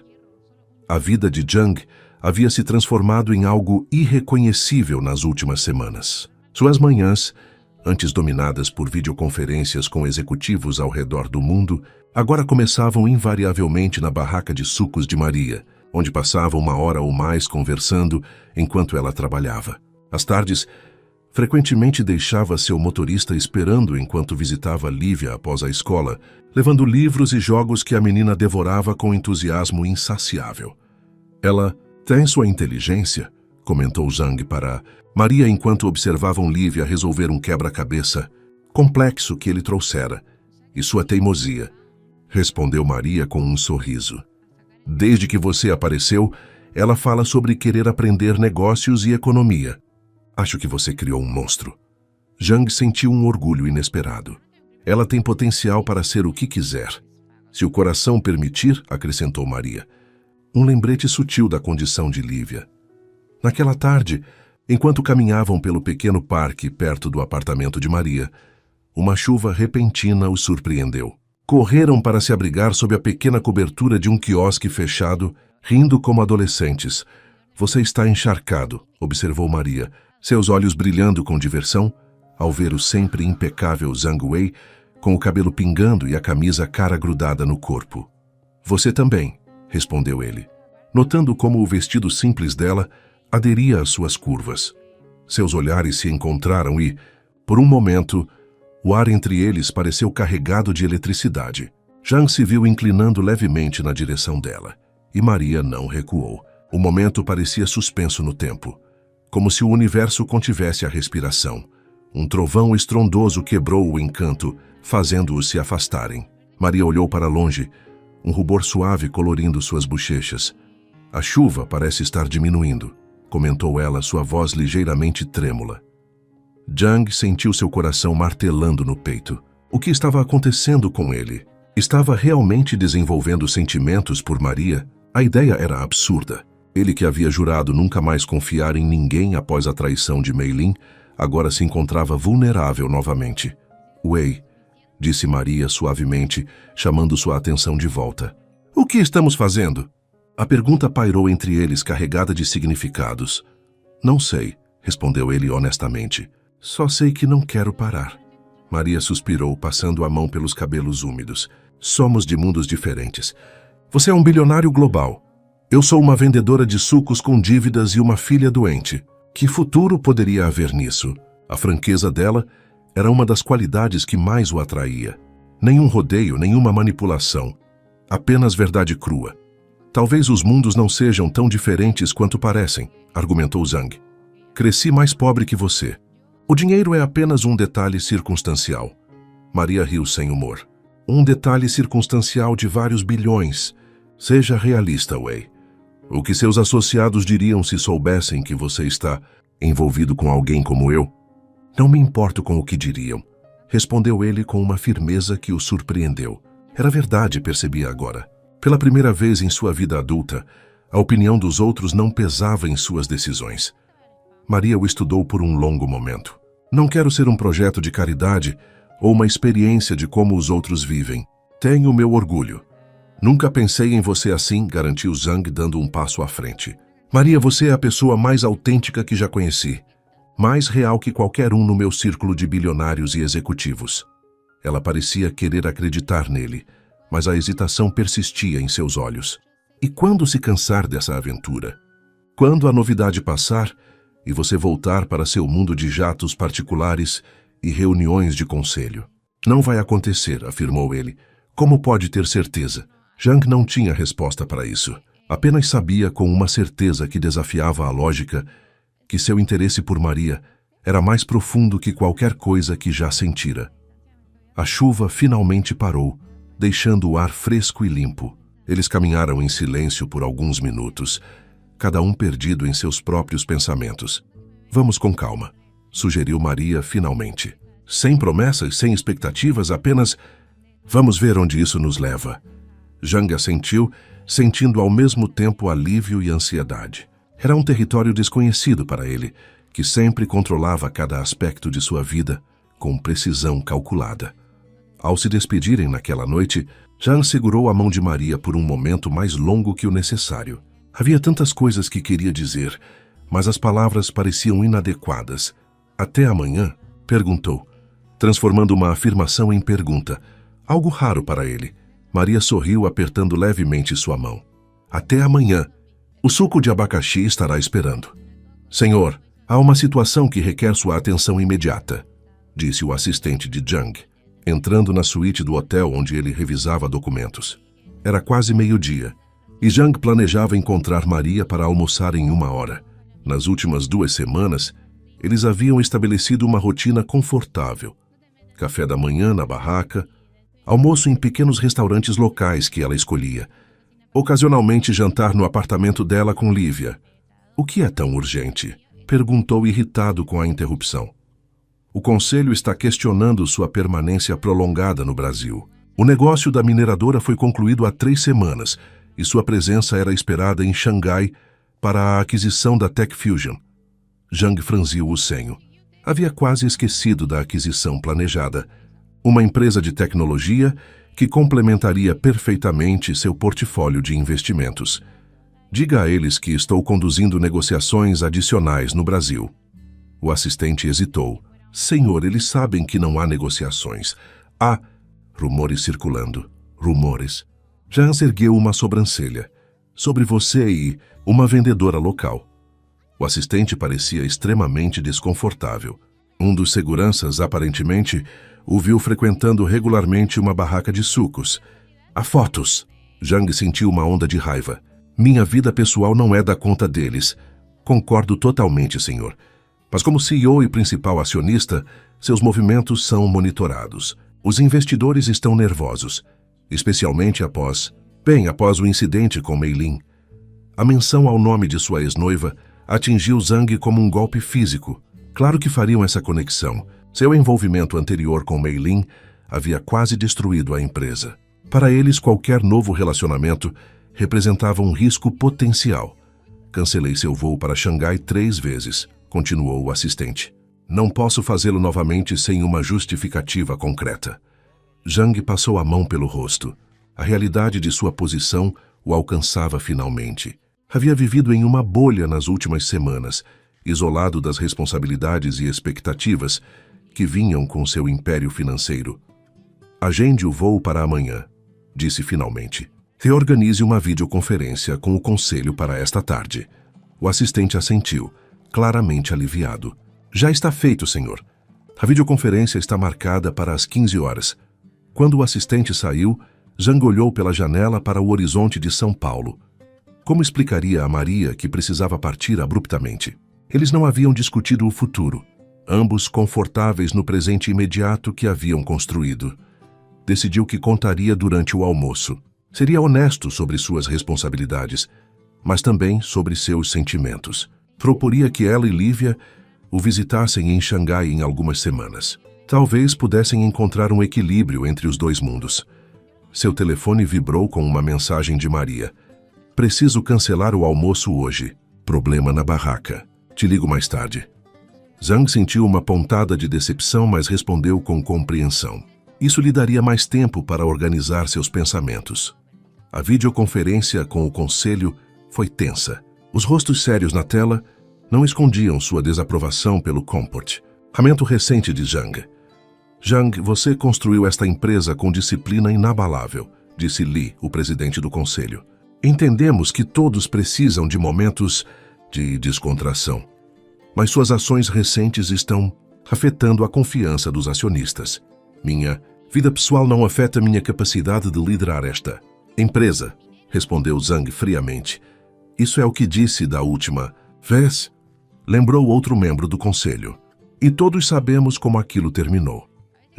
A vida de Jiang havia se transformado em algo irreconhecível nas últimas semanas. Suas manhãs, antes dominadas por videoconferências com executivos ao redor do mundo, agora começavam invariavelmente na barraca de sucos de Maria, onde passava 1 hora ou mais conversando enquanto ela trabalhava. Às tardes, frequentemente deixava seu motorista esperando enquanto visitava Lívia após a escola, levando livros e jogos que a menina devorava com entusiasmo insaciável. Ela tem sua inteligência, comentou Zhang para Maria enquanto observavam Lívia resolver um quebra-cabeça complexo que ele trouxera, e sua teimosia, respondeu Maria com um sorriso. Desde que você apareceu, ela fala sobre querer aprender negócios e economia. Acho que você criou um monstro. Zhang sentiu um orgulho inesperado. Ela tem potencial para ser o que quiser. Se o coração permitir, acrescentou Maria. Um lembrete sutil da condição de Lívia. Naquela tarde, enquanto caminhavam pelo pequeno parque perto do apartamento de Maria, uma chuva repentina os surpreendeu. Correram para se abrigar sob a pequena cobertura de um quiosque fechado, rindo como adolescentes. Você está encharcado, observou Maria, seus olhos brilhando com diversão, ao ver o sempre impecável Zhang Wei, com o cabelo pingando e a camisa cara grudada no corpo. Você também, respondeu ele, notando como o vestido simples dela aderia às suas curvas. Seus olhares se encontraram e, por um momento, o ar entre eles pareceu carregado de eletricidade. Zhang se viu inclinando levemente na direção dela, e Maria não recuou. O momento parecia suspenso no tempo, como se o universo contivesse a respiração. Um trovão estrondoso quebrou o encanto, fazendo-os se afastarem. Maria olhou para longe, um rubor suave colorindo suas bochechas. A chuva parece estar diminuindo, comentou ela, sua voz ligeiramente trêmula. Zhang sentiu seu coração martelando no peito. O que estava acontecendo com ele? Estava realmente desenvolvendo sentimentos por Maria? A ideia era absurda. Ele que havia jurado nunca mais confiar em ninguém após a traição de Mei Lin, agora se encontrava vulnerável novamente. Wei, disse Maria suavemente, chamando sua atenção de volta. O que estamos fazendo? A pergunta pairou entre eles, carregada de significados. Não sei, respondeu ele honestamente. Só sei que não quero parar. Maria suspirou, passando a mão pelos cabelos úmidos. Somos de mundos diferentes. Você é um bilionário global. Eu sou uma vendedora de sucos com dívidas e uma filha doente. Que futuro poderia haver nisso? A franqueza dela era uma das qualidades que mais o atraía. Nenhum rodeio, nenhuma manipulação. Apenas verdade crua. Talvez os mundos não sejam tão diferentes quanto parecem, argumentou Zhang. Cresci mais pobre que você. O dinheiro é apenas um detalhe circunstancial. Maria riu sem humor. Um detalhe circunstancial de vários bilhões. Seja realista, Wei. O que seus associados diriam se soubessem que você está envolvido com alguém como eu? Não me importo com o que diriam, respondeu ele com uma firmeza que o surpreendeu. Era verdade, percebia agora. Pela primeira vez em sua vida adulta, a opinião dos outros não pesava em suas decisões. Maria o estudou por um longo momento. Não quero ser um projeto de caridade ou uma experiência de como os outros vivem. Tenho meu orgulho. Nunca pensei em você assim, garantiu Zhang, dando um passo à frente. Maria, você é a pessoa mais autêntica que já conheci. Mais real que qualquer um no meu círculo de bilionários e executivos. Ela parecia querer acreditar nele, mas a hesitação persistia em seus olhos. E quando se cansar dessa aventura? Quando a novidade passar e você voltar para seu mundo de jatos particulares e reuniões de conselho? Não vai acontecer, afirmou ele. Como pode ter certeza? Zhang não tinha resposta para isso. Apenas sabia com uma certeza que desafiava a lógica que seu interesse por Maria era mais profundo que qualquer coisa que já sentira. A chuva finalmente parou, deixando o ar fresco e limpo. Eles caminharam em silêncio por alguns minutos, cada um perdido em seus próprios pensamentos. Vamos com calma, sugeriu Maria finalmente. Sem promessas, sem expectativas, apenas vamos ver onde isso nos leva. Zhang assentiu, sentindo ao mesmo tempo alívio e ansiedade. Era um território desconhecido para ele, que sempre controlava cada aspecto de sua vida com precisão calculada. Ao se despedirem naquela noite, Zhang segurou a mão de Maria por um momento mais longo que o necessário. Havia tantas coisas que queria dizer, mas as palavras pareciam inadequadas. Até amanhã? Perguntou, transformando uma afirmação em pergunta, algo raro para ele. Maria sorriu apertando levemente sua mão. Até amanhã. O suco de abacaxi estará esperando. Senhor, há uma situação que requer sua atenção imediata, disse o assistente de Zhang, entrando na suíte do hotel onde ele revisava documentos. Era quase meio-dia, e Zhang planejava encontrar Maria para almoçar em 1 hora. Nas últimas 2 semanas, eles haviam estabelecido uma rotina confortável. Café da manhã na barraca, almoço em pequenos restaurantes locais que ela escolhia, ocasionalmente jantar no apartamento dela com Lívia. O que é tão urgente? Perguntou irritado com a interrupção. O conselho está questionando sua permanência prolongada no Brasil. O negócio da mineradora foi concluído há 3 semanas e sua presença era esperada em Xangai para a aquisição da Tech Fusion. Zhang franziu o senho. Havia quase esquecido da aquisição planejada. Uma empresa de tecnologia que complementaria perfeitamente seu portfólio de investimentos. Diga a eles que estou conduzindo negociações adicionais no Brasil. O assistente hesitou. Senhor, eles sabem que não há negociações. Há rumores circulando. Rumores. Zhang ergueu uma sobrancelha. Sobre você e uma vendedora local. O assistente parecia extremamente desconfortável. Um dos seguranças, aparentemente, o viu frequentando regularmente uma barraca de sucos. Há fotos. Zhang sentiu uma onda de raiva. Minha vida pessoal não é da conta deles. Concordo totalmente, senhor. Mas como CEO e principal acionista, seus movimentos são monitorados. Os investidores estão nervosos, especialmente após o incidente com Mei Lin. A menção ao nome de sua ex-noiva atingiu Zhang como um golpe físico. Claro que fariam essa conexão. Seu envolvimento anterior com Mei Lin havia quase destruído a empresa. Para eles, qualquer novo relacionamento representava um risco potencial. Cancelei seu voo para Xangai 3 vezes, continuou o assistente. Não posso fazê-lo novamente sem uma justificativa concreta. Zhang passou a mão pelo rosto. A realidade de sua posição o alcançava finalmente. Havia vivido em uma bolha nas últimas semanas, isolado das responsabilidades e expectativas que vinham com seu império financeiro. Agende o voo para amanhã, disse finalmente. Reorganize uma videoconferência com o conselho para esta tarde. O assistente assentiu, claramente aliviado. Já está feito, senhor. A videoconferência está marcada para as 15 horas. Quando o assistente saiu, Zhang olhou pela janela para o horizonte de São Paulo. Como explicaria a Maria que precisava partir abruptamente? Eles não haviam discutido o futuro, ambos confortáveis no presente imediato que haviam construído. Decidiu que contaria durante o almoço. Seria honesto sobre suas responsabilidades, mas também sobre seus sentimentos. Proporia que ela e Lívia o visitassem em Xangai em algumas semanas. Talvez pudessem encontrar um equilíbrio entre os 2 mundos. Seu telefone vibrou com uma mensagem de Maria. Preciso cancelar o almoço hoje. Problema na barraca. Te ligo mais tarde. Zhang sentiu uma pontada de decepção, mas respondeu com compreensão. Isso lhe daria mais tempo para organizar seus pensamentos. A videoconferência com o conselho foi tensa. Os rostos sérios na tela não escondiam sua desaprovação pelo Comport. Ramento recente de Zhang. Zhang, você construiu esta empresa com disciplina inabalável, disse Li, o presidente do conselho. Entendemos que todos precisam de momentos de descontração, mas suas ações recentes estão afetando a confiança dos acionistas. Minha vida pessoal não afeta minha capacidade de liderar esta empresa, respondeu Zhang friamente. Isso é o que disse da última vez, lembrou outro membro do conselho. E todos sabemos como aquilo terminou.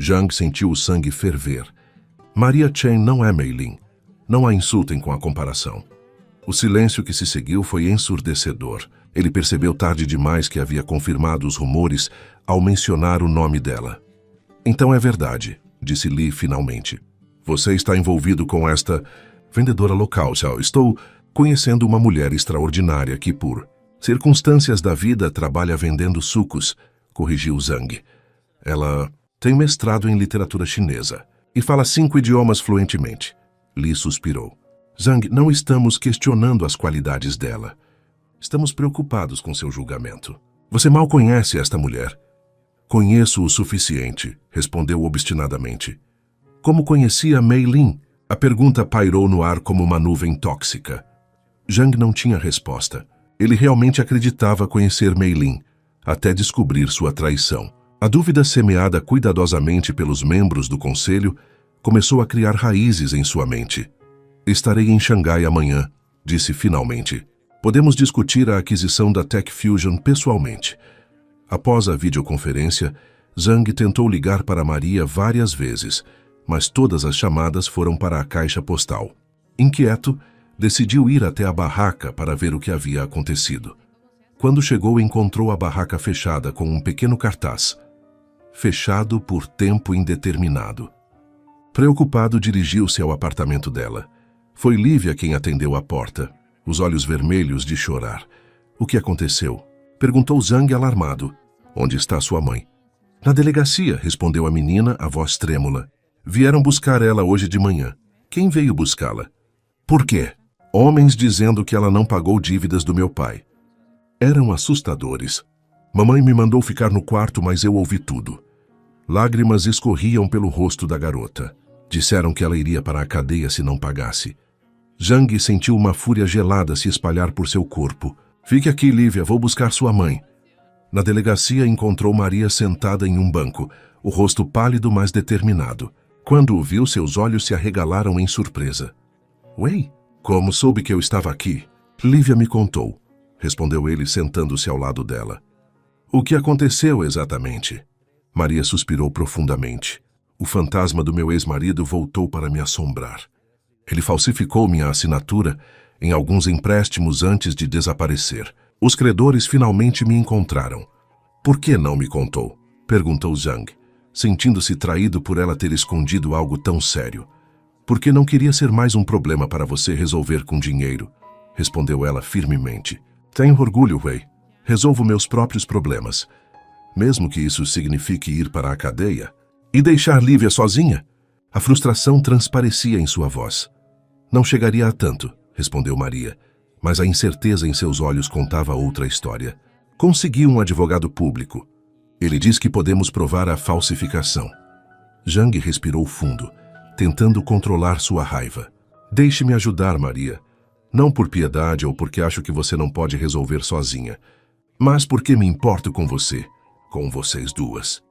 Zhang sentiu o sangue ferver. Maria Chen não é Mei Lin. Não a insultem com a comparação. O silêncio que se seguiu foi ensurdecedor. Ele percebeu tarde demais que havia confirmado os rumores ao mencionar o nome dela. Então é verdade, disse Li finalmente. Você está envolvido com esta Vendedora local, Xiao. Estou conhecendo uma mulher extraordinária que, por circunstâncias da vida, trabalha vendendo sucos, corrigiu Zhang. Ela tem mestrado em literatura chinesa e fala 5 idiomas fluentemente. Li suspirou. Zhang, não estamos questionando as qualidades dela. Estamos preocupados com seu julgamento. Você mal conhece esta mulher. Conheço o suficiente, respondeu obstinadamente. Como conhecia Mei Lin? A pergunta pairou no ar como uma nuvem tóxica. Zhang não tinha resposta. Ele realmente acreditava conhecer Mei Lin, até descobrir sua traição. A dúvida, semeada cuidadosamente pelos membros do conselho, começou a criar raízes em sua mente. Estarei em Xangai amanhã, disse finalmente. Podemos discutir a aquisição da Tech Fusion pessoalmente. Após a videoconferência, Zhang tentou ligar para Maria várias vezes, mas todas as chamadas foram para a caixa postal. Inquieto, decidiu ir até a barraca para ver o que havia acontecido. Quando chegou, encontrou a barraca fechada com um pequeno cartaz. Fechado por tempo indeterminado. Preocupado, dirigiu-se ao apartamento dela. Foi Lívia quem atendeu a porta, os olhos vermelhos de chorar. O que aconteceu? Perguntou Zhang alarmado. Onde está sua mãe? Na delegacia, respondeu a menina, a voz trêmula. Vieram buscar ela hoje de manhã. Quem veio buscá-la? Por quê? Homens dizendo que ela não pagou dívidas do meu pai. Eram assustadores. Mamãe me mandou ficar no quarto, mas eu ouvi tudo. Lágrimas escorriam pelo rosto da garota. Disseram que ela iria para a cadeia se não pagasse. Zhang sentiu uma fúria gelada se espalhar por seu corpo. Fique aqui, Lívia, vou buscar sua mãe. Na delegacia encontrou Maria sentada em um banco, o rosto pálido, mas determinado. Quando o viu, seus olhos se arregalaram em surpresa. Wei, como soube que eu estava aqui? Lívia me contou, respondeu ele sentando-se ao lado dela. O que aconteceu exatamente? Maria suspirou profundamente. O fantasma do meu ex-marido voltou para me assombrar. Ele falsificou minha assinatura em alguns empréstimos antes de desaparecer. Os credores finalmente me encontraram. Por que não me contou? Perguntou Zhang, sentindo-se traído por ela ter escondido algo tão sério. Porque não queria ser mais um problema para você resolver com dinheiro, respondeu ela firmemente. Tenho orgulho, Wei. Resolvo meus próprios problemas. Mesmo que isso signifique ir para a cadeia e deixar Lívia sozinha. A frustração transparecia em sua voz. Não chegaria a tanto, respondeu Maria, mas a incerteza em seus olhos contava outra história. Consegui um advogado público. Ele diz que podemos provar a falsificação. Zhang respirou fundo, tentando controlar sua raiva. Deixe-me ajudar, Maria. Não por piedade ou porque acho que você não pode resolver sozinha, mas porque me importo com você, com vocês duas.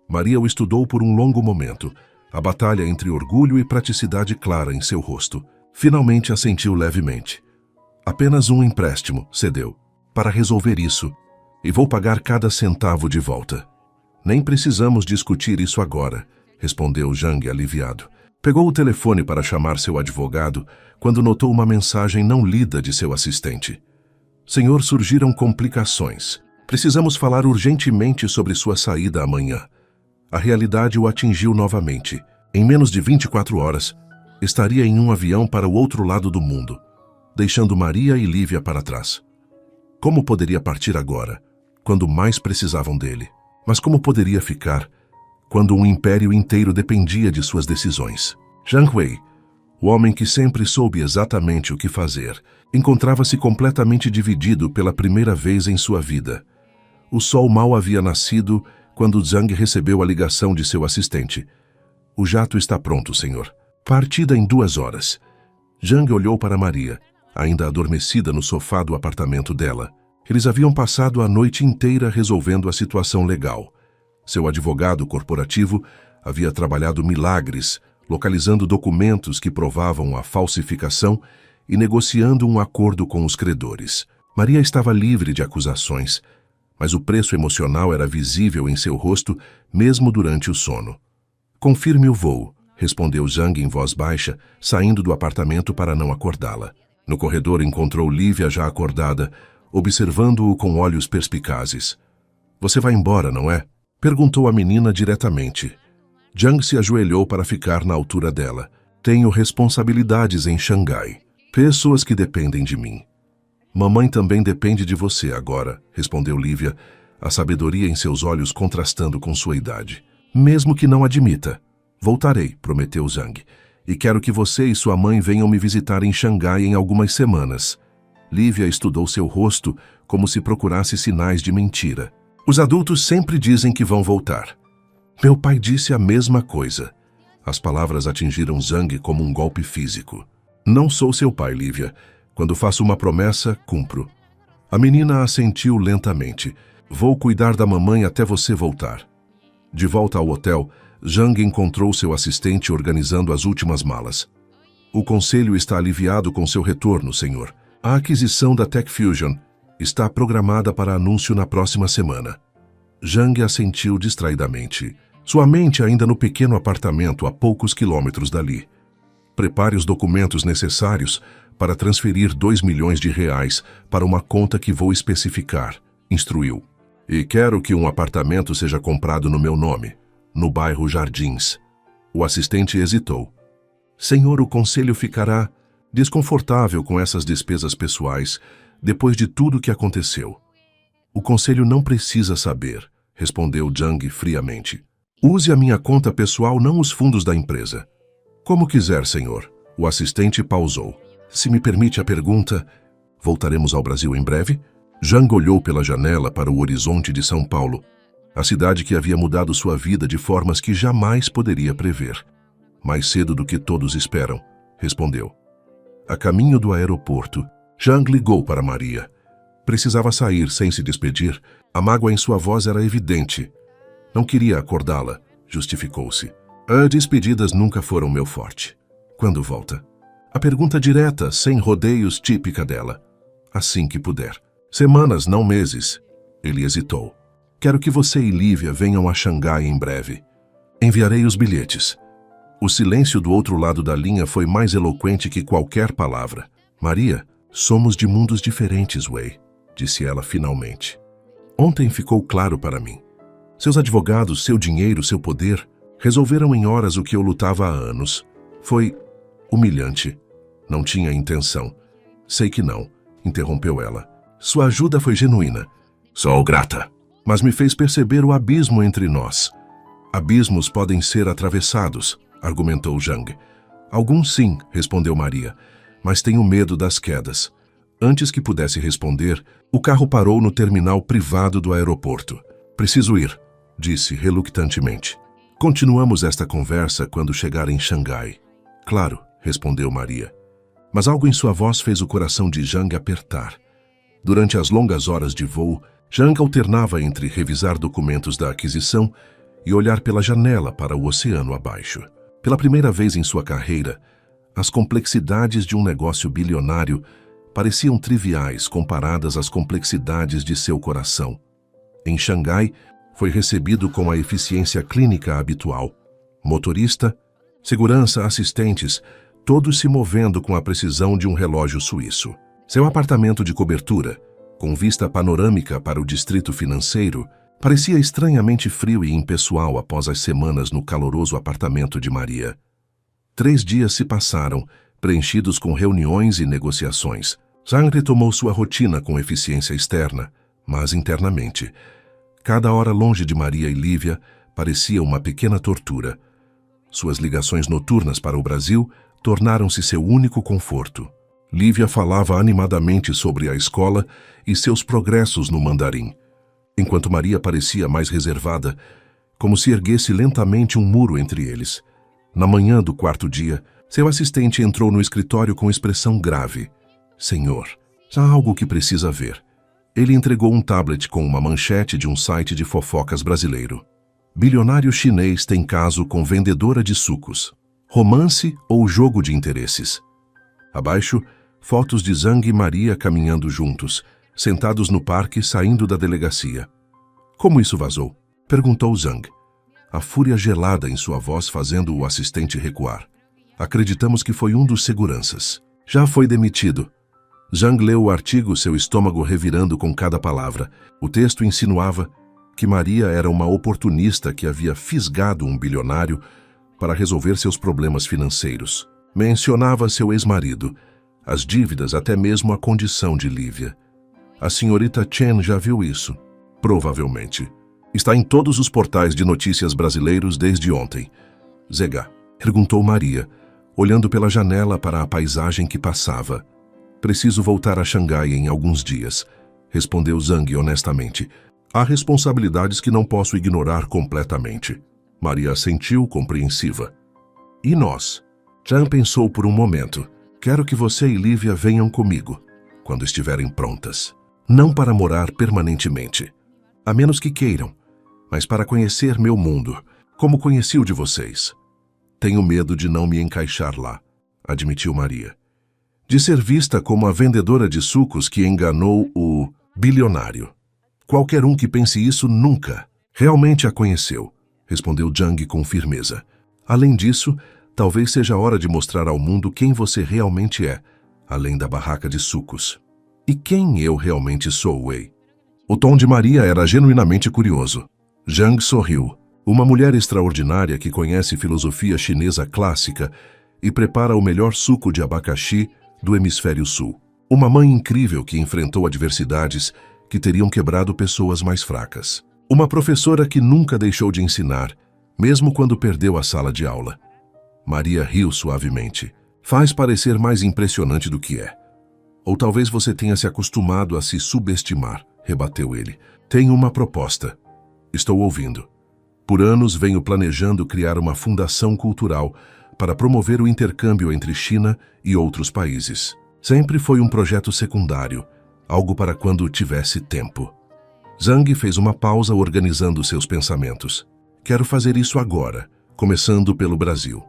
Maria o estudou por um longo momento, a batalha entre orgulho e praticidade clara em seu rosto. Finalmente assentiu levemente. Apenas um empréstimo, cedeu, para resolver isso, e vou pagar cada centavo de volta. Nem precisamos discutir isso agora, respondeu Zhang aliviado. Pegou o telefone para chamar seu advogado quando notou uma mensagem não lida de seu assistente. Senhor, surgiram complicações. Precisamos falar urgentemente sobre sua saída amanhã. A realidade o atingiu novamente. Em menos de 24 horas, estaria em um avião para o outro lado do mundo, deixando Maria e Lívia para trás. Como poderia partir agora, quando mais precisavam dele? Mas como poderia ficar, quando um império inteiro dependia de suas decisões? Zhang Wei, o homem que sempre soube exatamente o que fazer, encontrava-se completamente dividido pela primeira vez em sua vida. O sol mal havia nascido quando Zhang recebeu a ligação de seu assistente. O jato está pronto, senhor. Partida em 2 horas. Zhang olhou para Maria, ainda adormecida no sofá do apartamento dela. Eles haviam passado a noite inteira resolvendo a situação legal. Seu advogado corporativo havia trabalhado milagres, localizando documentos que provavam a falsificação e negociando um acordo com os credores. Maria estava livre de acusações, mas o preço emocional era visível em seu rosto mesmo durante o sono. Confirme o voo, respondeu Zhang em voz baixa, saindo do apartamento para não acordá-la. No corredor encontrou Lívia já acordada, observando-o com olhos perspicazes. Você vai embora, não é? Perguntou a menina diretamente. Zhang se ajoelhou para ficar na altura dela. Tenho responsabilidades em Xangai. Pessoas que dependem de mim. Mamãe também depende de você agora, respondeu Lívia, a sabedoria em seus olhos contrastando com sua idade. Mesmo que não admita. Voltarei, prometeu Zhang, e quero que você e sua mãe venham me visitar em Xangai em algumas semanas. Lívia estudou seu rosto como se procurasse sinais de mentira. Os adultos sempre dizem que vão voltar. Meu pai disse a mesma coisa. As palavras atingiram Zhang como um golpe físico. Não sou seu pai, Lívia. Quando faço uma promessa, cumpro. A menina assentiu lentamente. Vou cuidar da mamãe até você voltar. De volta ao hotel, Zhang encontrou seu assistente organizando as últimas malas. O conselho está aliviado com seu retorno, senhor. A aquisição da Tech Fusion está programada para anúncio na próxima semana. Zhang assentiu distraidamente. Sua mente ainda no pequeno apartamento a poucos quilômetros dali. Prepare os documentos necessários para transferir 2 milhões de reais para uma conta que vou especificar, instruiu. E quero que um apartamento seja comprado no meu nome, no bairro Jardins. O assistente hesitou. Senhor, o conselho ficará desconfortável com essas despesas pessoais depois de tudo o que aconteceu. O conselho não precisa saber, respondeu Zhang friamente. Use a minha conta pessoal, não os fundos da empresa. Como quiser, senhor. O assistente pausou. Se me permite a pergunta, voltaremos ao Brasil em breve? Zhang olhou pela janela para o horizonte de São Paulo, a cidade que havia mudado sua vida de formas que jamais poderia prever. Mais cedo do que todos esperam, respondeu. A caminho do aeroporto, Zhang ligou para Maria. Precisava sair sem se despedir. A mágoa em sua voz era evidente. Não queria acordá-la, justificou-se. As despedidas nunca foram meu forte. Quando volta? A pergunta direta, sem rodeios, típica dela. Assim que puder. Semanas, não meses. Ele hesitou. Quero que você e Lívia venham a Xangai em breve. Enviarei os bilhetes. O silêncio do outro lado da linha foi mais eloquente que qualquer palavra. Maria, somos de mundos diferentes, Wei, disse ela finalmente. Ontem ficou claro para mim. Seus advogados, seu dinheiro, seu poder, resolveram em horas o que eu lutava há anos. Foi humilhante. Não tinha intenção. Sei que não, interrompeu ela. Sua ajuda foi genuína. Sou grata. Mas me fez perceber o abismo entre nós. Abismos podem ser atravessados, argumentou Zhang. Alguns sim, respondeu Maria, mas tenho medo das quedas. Antes que pudesse responder, o carro parou no terminal privado do aeroporto. Preciso ir, disse relutantemente. Continuamos esta conversa quando chegar em Xangai. Claro, respondeu Maria. Mas algo em sua voz fez o coração de Zhang apertar. Durante as longas horas de voo, Zhang alternava entre revisar documentos da aquisição e olhar pela janela para o oceano abaixo. Pela primeira vez em sua carreira, as complexidades de um negócio bilionário pareciam triviais comparadas às complexidades de seu coração. Em Xangai, foi recebido com a eficiência clínica habitual. Motorista, segurança, assistentes, todos se movendo com a precisão de um relógio suíço. Seu apartamento de cobertura, com vista panorâmica para o distrito financeiro, parecia estranhamente frio e impessoal após as semanas no caloroso apartamento de Maria. 3 dias se passaram, preenchidos com reuniões e negociações. Zhang retomou sua rotina com eficiência externa, mas internamente. Cada hora longe de Maria e Lívia parecia uma pequena tortura. Suas ligações noturnas para o Brasil tornaram-se seu único conforto. Lívia falava animadamente sobre a escola e seus progressos no mandarim, enquanto Maria parecia mais reservada, como se erguesse lentamente um muro entre eles. Na manhã do 4º dia, seu assistente entrou no escritório com expressão grave. Senhor, há algo que precisa ver. Ele entregou um tablet com uma manchete de um site de fofocas brasileiro. Bilionário chinês tem caso com vendedora de sucos. Romance ou jogo de interesses? Abaixo, fotos de Zhang e Maria caminhando juntos, sentados no parque saindo da delegacia. Como isso vazou? Perguntou Zhang, a fúria gelada em sua voz fazendo o assistente recuar. Acreditamos que foi um dos seguranças. Já foi demitido. Zhang leu o artigo, seu estômago revirando com cada palavra. O texto insinuava que Maria era uma oportunista que havia fisgado um bilionário para resolver seus problemas financeiros. Mencionava seu ex-marido, as dívidas, até mesmo a condição de Lívia. A senhorita Chen já viu isso? Provavelmente. Está em todos os portais de notícias brasileiros desde ontem. Zega, perguntou Maria, olhando pela janela para a paisagem que passava. Preciso voltar a Xangai em alguns dias, respondeu Zhang honestamente. Há responsabilidades que não posso ignorar completamente. Maria assentiu, compreensiva. E nós? Chan pensou por um momento. Quero que você e Lívia venham comigo, quando estiverem prontas. Não para morar permanentemente, a menos que queiram, mas para conhecer meu mundo, como conheci o de vocês. Tenho medo de não me encaixar lá, admitiu Maria. De ser vista como a vendedora de sucos que enganou o bilionário. Qualquer um que pense isso nunca realmente a conheceu, respondeu Zhang com firmeza. Além disso, talvez seja a hora de mostrar ao mundo quem você realmente é, além da barraca de sucos. E quem eu realmente sou, Wei? O tom de Maria era genuinamente curioso. Zhang sorriu. Uma mulher extraordinária que conhece filosofia chinesa clássica e prepara o melhor suco de abacaxi do hemisfério sul. Uma mãe incrível que enfrentou adversidades que teriam quebrado pessoas mais fracas. Uma professora que nunca deixou de ensinar, mesmo quando perdeu a sala de aula. Maria riu suavemente. Faz parecer mais impressionante do que é. Ou talvez você tenha se acostumado a se subestimar, rebateu ele. Tenho uma proposta. Estou ouvindo. Por anos venho planejando criar uma fundação cultural para promover o intercâmbio entre China e outros países. Sempre foi um projeto secundário, algo para quando tivesse tempo. Zhang fez uma pausa organizando seus pensamentos. Quero fazer isso agora, começando pelo Brasil.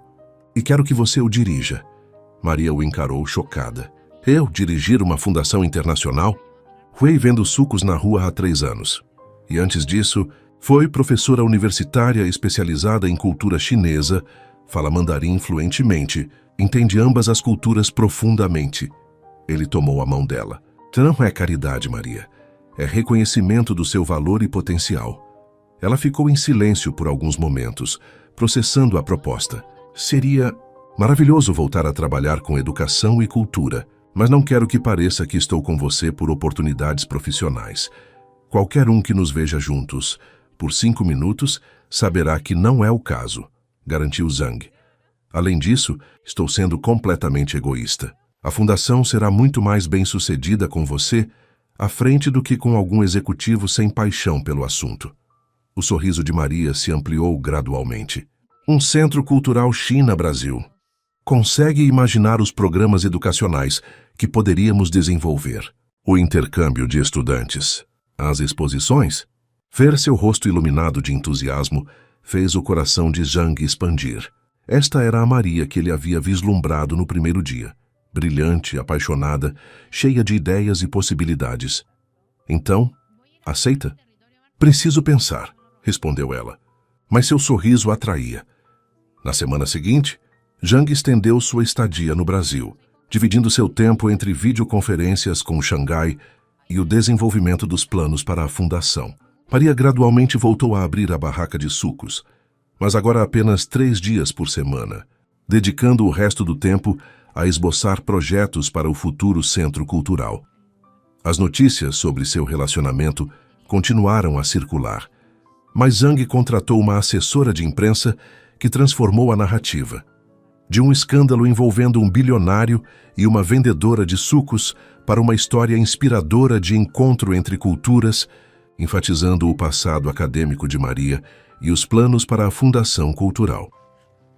E quero que você o dirija. Maria o encarou chocada. Eu dirigir uma fundação internacional? Fui vendo sucos na rua há 3 anos. E antes disso, foi professora universitária especializada em cultura chinesa, fala mandarim fluentemente, entende ambas as culturas profundamente. Ele tomou a mão dela. Não é caridade, Maria. É reconhecimento do seu valor e potencial. Ela ficou em silêncio por alguns momentos, processando a proposta. Seria maravilhoso voltar a trabalhar com educação e cultura, mas não quero que pareça que estou com você por oportunidades profissionais. Qualquer um que nos veja juntos, por 5 minutos, saberá que não é o caso, garantiu Zhang. Além disso, estou sendo completamente egoísta. A fundação será muito mais bem-sucedida com você à frente do que com algum executivo sem paixão pelo assunto. O sorriso de Maria se ampliou gradualmente. Um Centro Cultural China-Brasil. Consegue imaginar os programas educacionais que poderíamos desenvolver? O intercâmbio de estudantes? As exposições? Ver seu rosto iluminado de entusiasmo fez o coração de Zhang expandir. Esta era a Maria que ele havia vislumbrado no primeiro dia. Brilhante, apaixonada, cheia de ideias e possibilidades. Então, aceita? Preciso pensar, respondeu ela. Mas seu sorriso atraía. Na semana seguinte, Zhang estendeu sua estadia no Brasil, dividindo seu tempo entre videoconferências com Xangai e o desenvolvimento dos planos para a fundação. Maria gradualmente voltou a abrir a barraca de sucos, mas agora apenas 3 dias por semana, dedicando o resto do tempo a esboçar projetos para o futuro centro cultural. As notícias sobre seu relacionamento continuaram a circular, mas Zhang contratou uma assessora de imprensa que transformou a narrativa. De um escândalo envolvendo um bilionário e uma vendedora de sucos para uma história inspiradora de encontro entre culturas, enfatizando o passado acadêmico de Maria e os planos para a fundação cultural.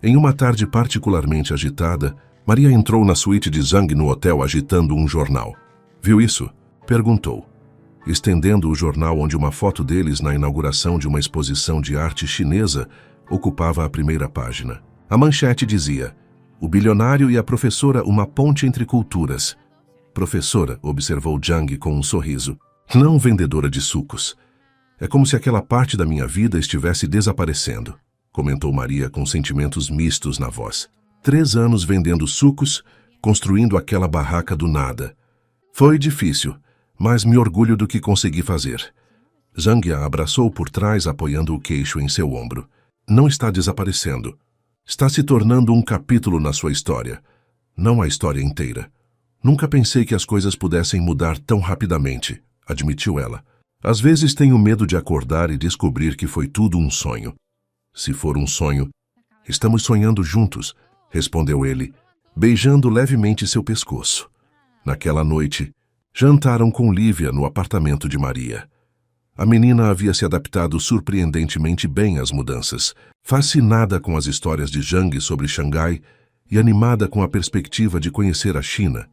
Em uma tarde particularmente agitada, Maria entrou na suíte de Zhang no hotel agitando um jornal. Viu isso? Perguntou, estendendo o jornal onde uma foto deles na inauguração de uma exposição de arte chinesa ocupava a primeira página. A manchete dizia: o bilionário e a professora, uma ponte entre culturas. Professora, observou Zhang com um sorriso. Não vendedora de sucos. É como se aquela parte da minha vida estivesse desaparecendo, comentou Maria com sentimentos mistos na voz. 3 anos vendendo sucos, construindo aquela barraca do nada. Foi difícil, mas me orgulho do que consegui fazer. Zhang a abraçou por trás, apoiando o queixo em seu ombro. Não está desaparecendo. Está se tornando um capítulo na sua história, não a história inteira. Nunca pensei que as coisas pudessem mudar tão rapidamente, admitiu ela. Às vezes tenho medo de acordar e descobrir que foi tudo um sonho. Se for um sonho, estamos sonhando juntos, respondeu ele, beijando levemente seu pescoço. Naquela noite, jantaram com Lívia no apartamento de Maria. A menina havia se adaptado surpreendentemente bem às mudanças, fascinada com as histórias de Zhang sobre Xangai e animada com a perspectiva de conhecer a China.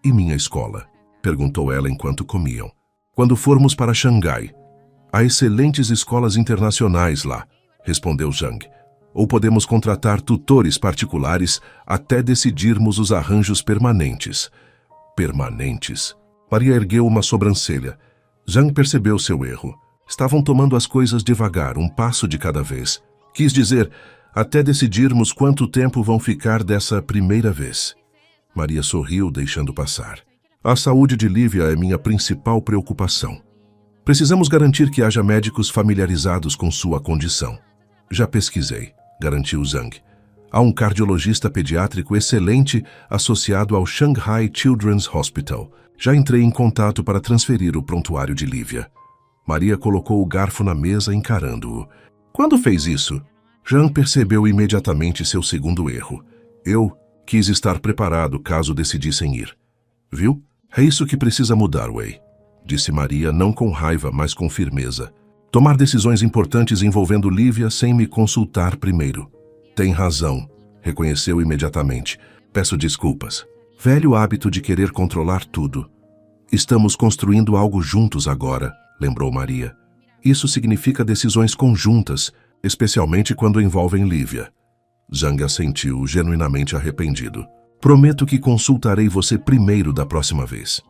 E minha escola? Perguntou ela enquanto comiam. Quando formos para Xangai, há excelentes escolas internacionais lá, respondeu Zhang. Ou podemos contratar tutores particulares até decidirmos os arranjos permanentes. Permanentes? Maria ergueu uma sobrancelha. Zhang percebeu seu erro. Estavam tomando as coisas devagar, um passo de cada vez. Quis dizer, até decidirmos quanto tempo vão ficar dessa primeira vez. Maria sorriu, deixando passar. A saúde de Lívia é minha principal preocupação. Precisamos garantir que haja médicos familiarizados com sua condição. Já pesquisei, garantiu Zhang. Há um cardiologista pediátrico excelente associado ao Shanghai Children's Hospital. Já entrei em contato para transferir o prontuário de Lívia. Maria colocou o garfo na mesa, encarando-o. Quando fez isso? Zhang percebeu imediatamente seu segundo erro. Eu quis estar preparado caso decidissem ir. Viu? É isso que precisa mudar, Wei, disse Maria, não com raiva, mas com firmeza. Tomar decisões importantes envolvendo Lívia sem me consultar primeiro. Tem razão, reconheceu imediatamente. Peço desculpas. Velho hábito de querer controlar tudo. Estamos construindo algo juntos agora, lembrou Maria. Isso significa decisões conjuntas, especialmente quando envolvem Lívia. Zhang assentiu, genuinamente arrependido. Prometo que consultarei você primeiro da próxima vez.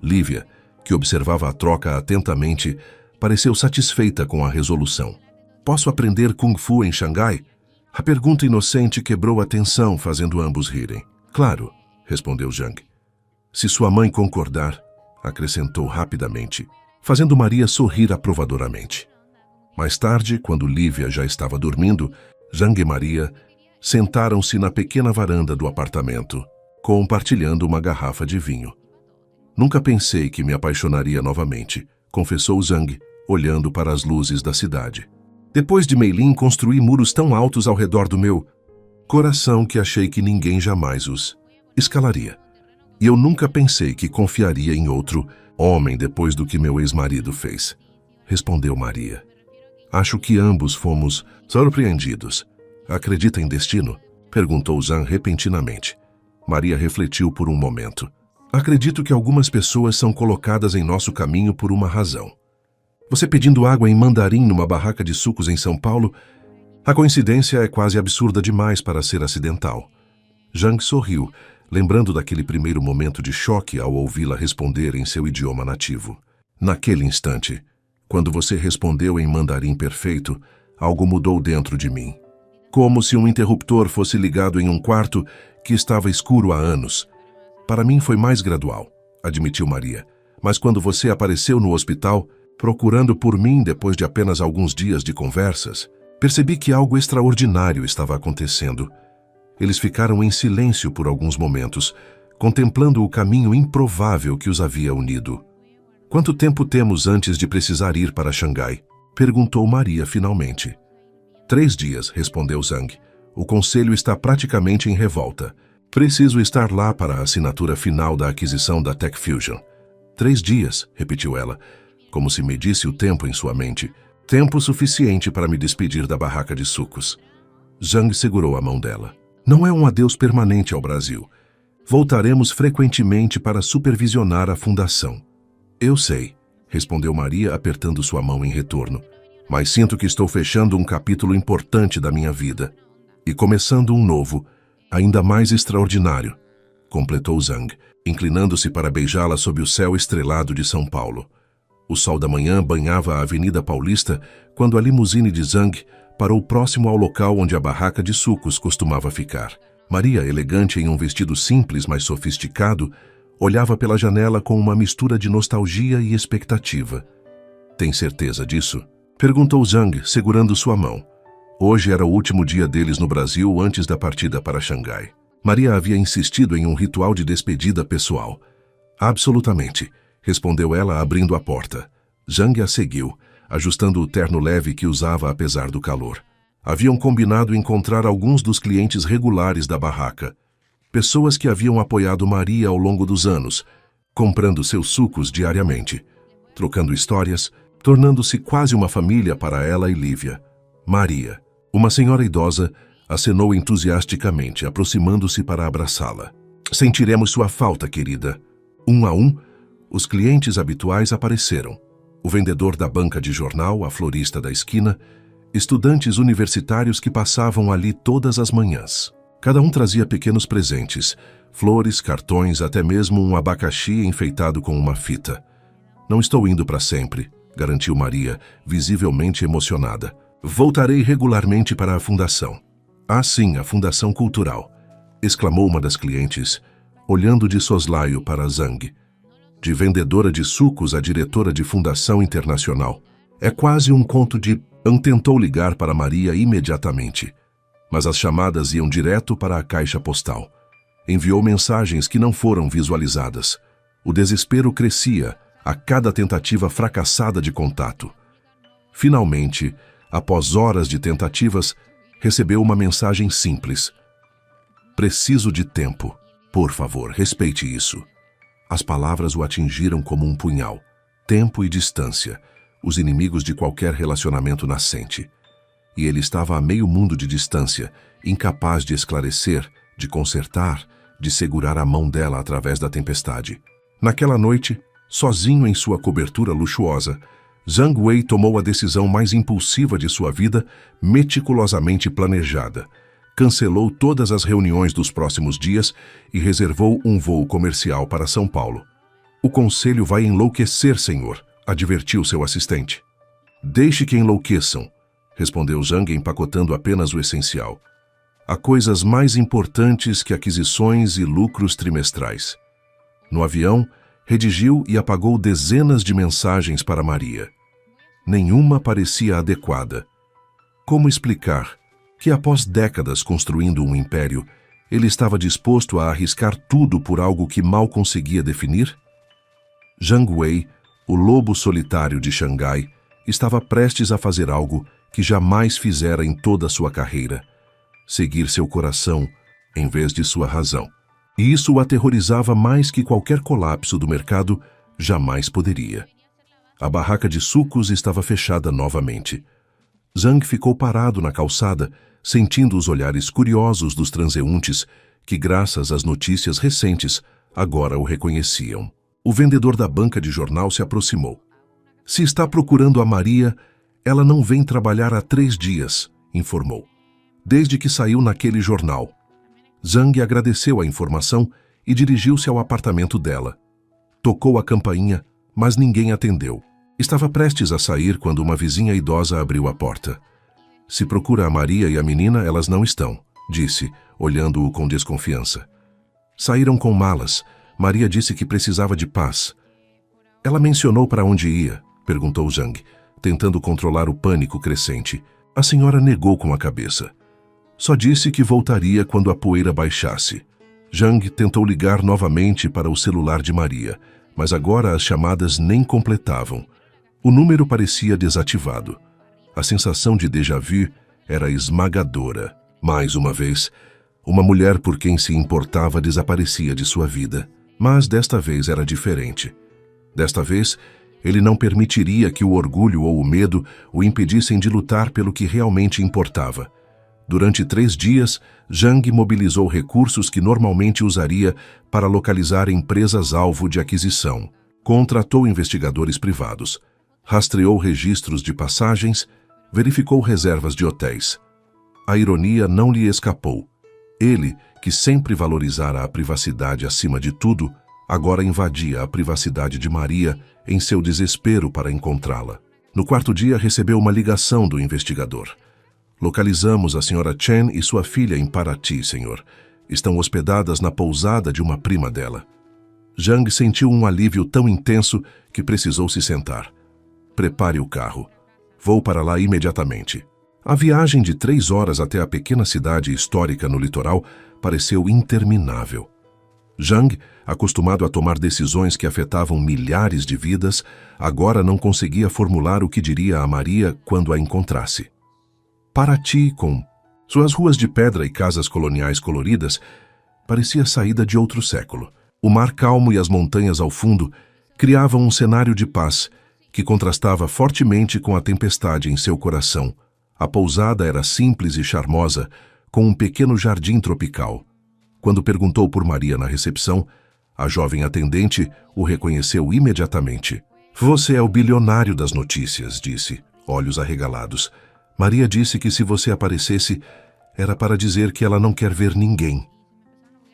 Lívia, que observava a troca atentamente, pareceu satisfeita com a resolução. Posso aprender Kung Fu em Xangai? A pergunta inocente quebrou a tensão, fazendo ambos rirem. Claro, respondeu Zhang. Se sua mãe concordar, acrescentou rapidamente, fazendo Maria sorrir aprovadoramente. Mais tarde, quando Lívia já estava dormindo, Zhang e Maria sentaram-se na pequena varanda do apartamento, compartilhando uma garrafa de vinho. Nunca pensei que me apaixonaria novamente, confessou Zhang, olhando para as luzes da cidade. Depois de Meilin, construí muros tão altos ao redor do meu coração que achei que ninguém jamais os escalaria. E eu nunca pensei que confiaria em outro homem depois do que meu ex-marido fez, respondeu Maria. Acho que ambos fomos surpreendidos. Acredita em destino? Perguntou Zhang repentinamente. Maria refletiu por um momento. Acredito que algumas pessoas são colocadas em nosso caminho por uma razão. Você pedindo água em mandarim numa barraca de sucos em São Paulo? A coincidência é quase absurda demais para ser acidental. Zhang sorriu, lembrando daquele primeiro momento de choque ao ouvi-la responder em seu idioma nativo. Naquele instante, quando você respondeu em mandarim perfeito, algo mudou dentro de mim. Como se um interruptor fosse ligado em um quarto que estava escuro há anos. Para mim foi mais gradual, admitiu Maria. Mas quando você apareceu no hospital, procurando por mim depois de apenas alguns dias de conversas, percebi que algo extraordinário estava acontecendo. Eles ficaram em silêncio por alguns momentos, contemplando o caminho improvável que os havia unido. Quanto tempo temos antes de precisar ir para Xangai? Perguntou Maria finalmente. 3 dias, respondeu Zhang. O conselho está praticamente em revolta. Preciso estar lá para a assinatura final da aquisição da Tech Fusion. 3 dias, repetiu ela, como se medisse o tempo em sua mente. Tempo suficiente para me despedir da barraca de sucos. Zhang segurou a mão dela. Não é um adeus permanente ao Brasil. Voltaremos frequentemente para supervisionar a fundação. Eu sei, respondeu Maria, apertando sua mão em retorno. Mas sinto que estou fechando um capítulo importante da minha vida e começando um novo, ainda mais extraordinário, completou Zhang, inclinando-se para beijá-la sob o céu estrelado de São Paulo. O sol da manhã banhava a Avenida Paulista quando a limusine de Zhang parou próximo ao local onde a barraca de sucos costumava ficar. Maria, elegante em um vestido simples, mas sofisticado, olhava pela janela com uma mistura de nostalgia e expectativa. Tem certeza disso? Perguntou Zhang, segurando sua mão. Hoje era o último dia deles no Brasil antes da partida para Xangai. Maria havia insistido em um ritual de despedida pessoal. Absolutamente, respondeu ela abrindo a porta. Zhang a seguiu, ajustando o terno leve que usava apesar do calor. Haviam combinado encontrar alguns dos clientes regulares da barraca, pessoas que haviam apoiado Maria ao longo dos anos, comprando seus sucos diariamente, trocando histórias, tornando-se quase uma família para ela e Lívia. Maria, uma senhora idosa, acenou entusiasticamente, aproximando-se para abraçá-la. Sentiremos sua falta, querida. Um a um, os clientes habituais apareceram. O vendedor da banca de jornal, a florista da esquina, estudantes universitários que passavam ali todas as manhãs. Cada um trazia pequenos presentes, flores, cartões, até mesmo um abacaxi enfeitado com uma fita. Não estou indo para sempre, garantiu Maria, visivelmente emocionada. Voltarei regularmente para a fundação. Ah, sim, a Fundação Cultural, exclamou uma das clientes, olhando de soslaio para Zhang. De vendedora de sucos a diretora de Fundação Internacional. É quase um conto de... Tentou ligar para Maria imediatamente, mas as chamadas iam direto para a caixa postal. Enviou mensagens que não foram visualizadas. O desespero crescia a cada tentativa fracassada de contato. Finalmente, após horas de tentativas, recebeu uma mensagem simples. Preciso de tempo. Por favor, respeite isso. As palavras o atingiram como um punhal. Tempo e distância, os inimigos de qualquer relacionamento nascente. E ele estava a meio mundo de distância, incapaz de esclarecer, de consertar, de segurar a mão dela através da tempestade. Naquela noite, sozinho em sua cobertura luxuosa, Zhang Wei tomou a decisão mais impulsiva de sua vida, meticulosamente planejada. Cancelou todas as reuniões dos próximos dias e reservou um voo comercial para São Paulo. O conselho vai enlouquecer, senhor, advertiu seu assistente. Deixe que enlouqueçam, respondeu Zhang, empacotando apenas o essencial. Há coisas mais importantes que aquisições e lucros trimestrais. No avião, redigiu e apagou dezenas de mensagens para Maria. Nenhuma parecia adequada. Como explicar que, após décadas construindo um império, ele estava disposto a arriscar tudo por algo que mal conseguia definir? Zhang Wei, o lobo solitário de Xangai, estava prestes a fazer algo que jamais fizera em toda a sua carreira: seguir seu coração em vez de sua razão. E isso o aterrorizava mais que qualquer colapso do mercado jamais poderia. A barraca de sucos estava fechada novamente. Zhang ficou parado na calçada, sentindo os olhares curiosos dos transeuntes que, graças às notícias recentes, agora o reconheciam. O vendedor da banca de jornal se aproximou. Se está procurando a Maria, ela não vem trabalhar há 3 dias, informou. Desde que saiu naquele jornal. Zhang agradeceu a informação e dirigiu-se ao apartamento dela. Tocou a campainha, mas ninguém atendeu. Estava prestes a sair quando uma vizinha idosa abriu a porta. Se procura a Maria e a menina, elas não estão, disse, olhando-o com desconfiança. Saíram com malas. Maria disse que precisava de paz. Ela mencionou para onde ia, perguntou Zhang, tentando controlar o pânico crescente. A senhora negou com a cabeça. Só disse que voltaria quando a poeira baixasse. Zhang tentou ligar novamente para o celular de Maria, mas agora as chamadas nem completavam. O número parecia desativado. A sensação de déjà-vu era esmagadora. Mais uma vez, uma mulher por quem se importava desaparecia de sua vida. Mas desta vez era diferente. Desta vez, ele não permitiria que o orgulho ou o medo o impedissem de lutar pelo que realmente importava. Durante 3 dias, Zhang mobilizou recursos que normalmente usaria para localizar empresas-alvo de aquisição. Contratou investigadores privados. Rastreou registros de passagens, verificou reservas de hotéis. A ironia não lhe escapou. Ele, que sempre valorizara a privacidade acima de tudo, agora invadia a privacidade de Maria em seu desespero para encontrá-la. No 4º dia, recebeu uma ligação do investigador. Localizamos a senhora Chen e sua filha em Paraty, senhor. Estão hospedadas na pousada de uma prima dela. Zhang sentiu um alívio tão intenso que precisou se sentar. Prepare o carro. Vou para lá imediatamente. A viagem de 3 horas até a pequena cidade histórica no litoral pareceu interminável. Zhang, acostumado a tomar decisões que afetavam milhares de vidas, agora não conseguia formular o que diria a Maria quando a encontrasse. Paraty, com suas ruas de pedra e casas coloniais coloridas, parecia saída de outro século. O mar calmo e as montanhas ao fundo criavam um cenário de paz que contrastava fortemente com a tempestade em seu coração. A pousada era simples e charmosa, com um pequeno jardim tropical. Quando perguntou por Maria na recepção, a jovem atendente o reconheceu imediatamente. "Você é o bilionário das notícias", disse, olhos arregalados. "Maria disse que se você aparecesse, era para dizer que ela não quer ver ninguém."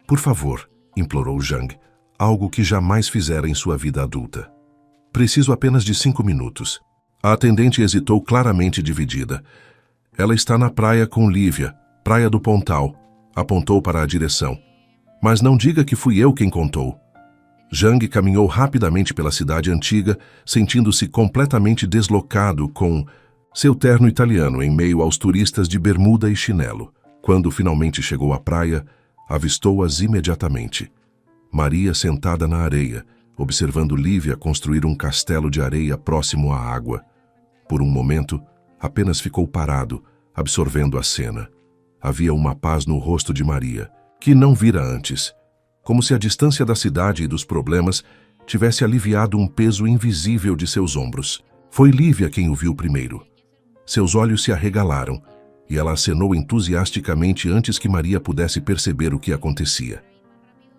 "Por favor", implorou Zhang, algo que jamais fizera em sua vida adulta. "Preciso apenas de 5 minutos." A atendente hesitou, claramente dividida. "Ela está na praia com Lívia, Praia do Pontal." Apontou para a direção. "Mas não diga que fui eu quem contou." Zhang caminhou rapidamente pela cidade antiga, sentindo-se completamente deslocado com seu terno italiano em meio aos turistas de bermuda e chinelo. Quando finalmente chegou à praia, avistou-as imediatamente. Maria sentada na areia, observando Lívia construir um castelo de areia próximo à água. Por um momento, apenas ficou parado, absorvendo a cena. Havia uma paz no rosto de Maria, que não vira antes, como se a distância da cidade e dos problemas tivesse aliviado um peso invisível de seus ombros. Foi Lívia quem o viu primeiro. Seus olhos se arregalaram, e ela acenou entusiasticamente antes que Maria pudesse perceber o que acontecia.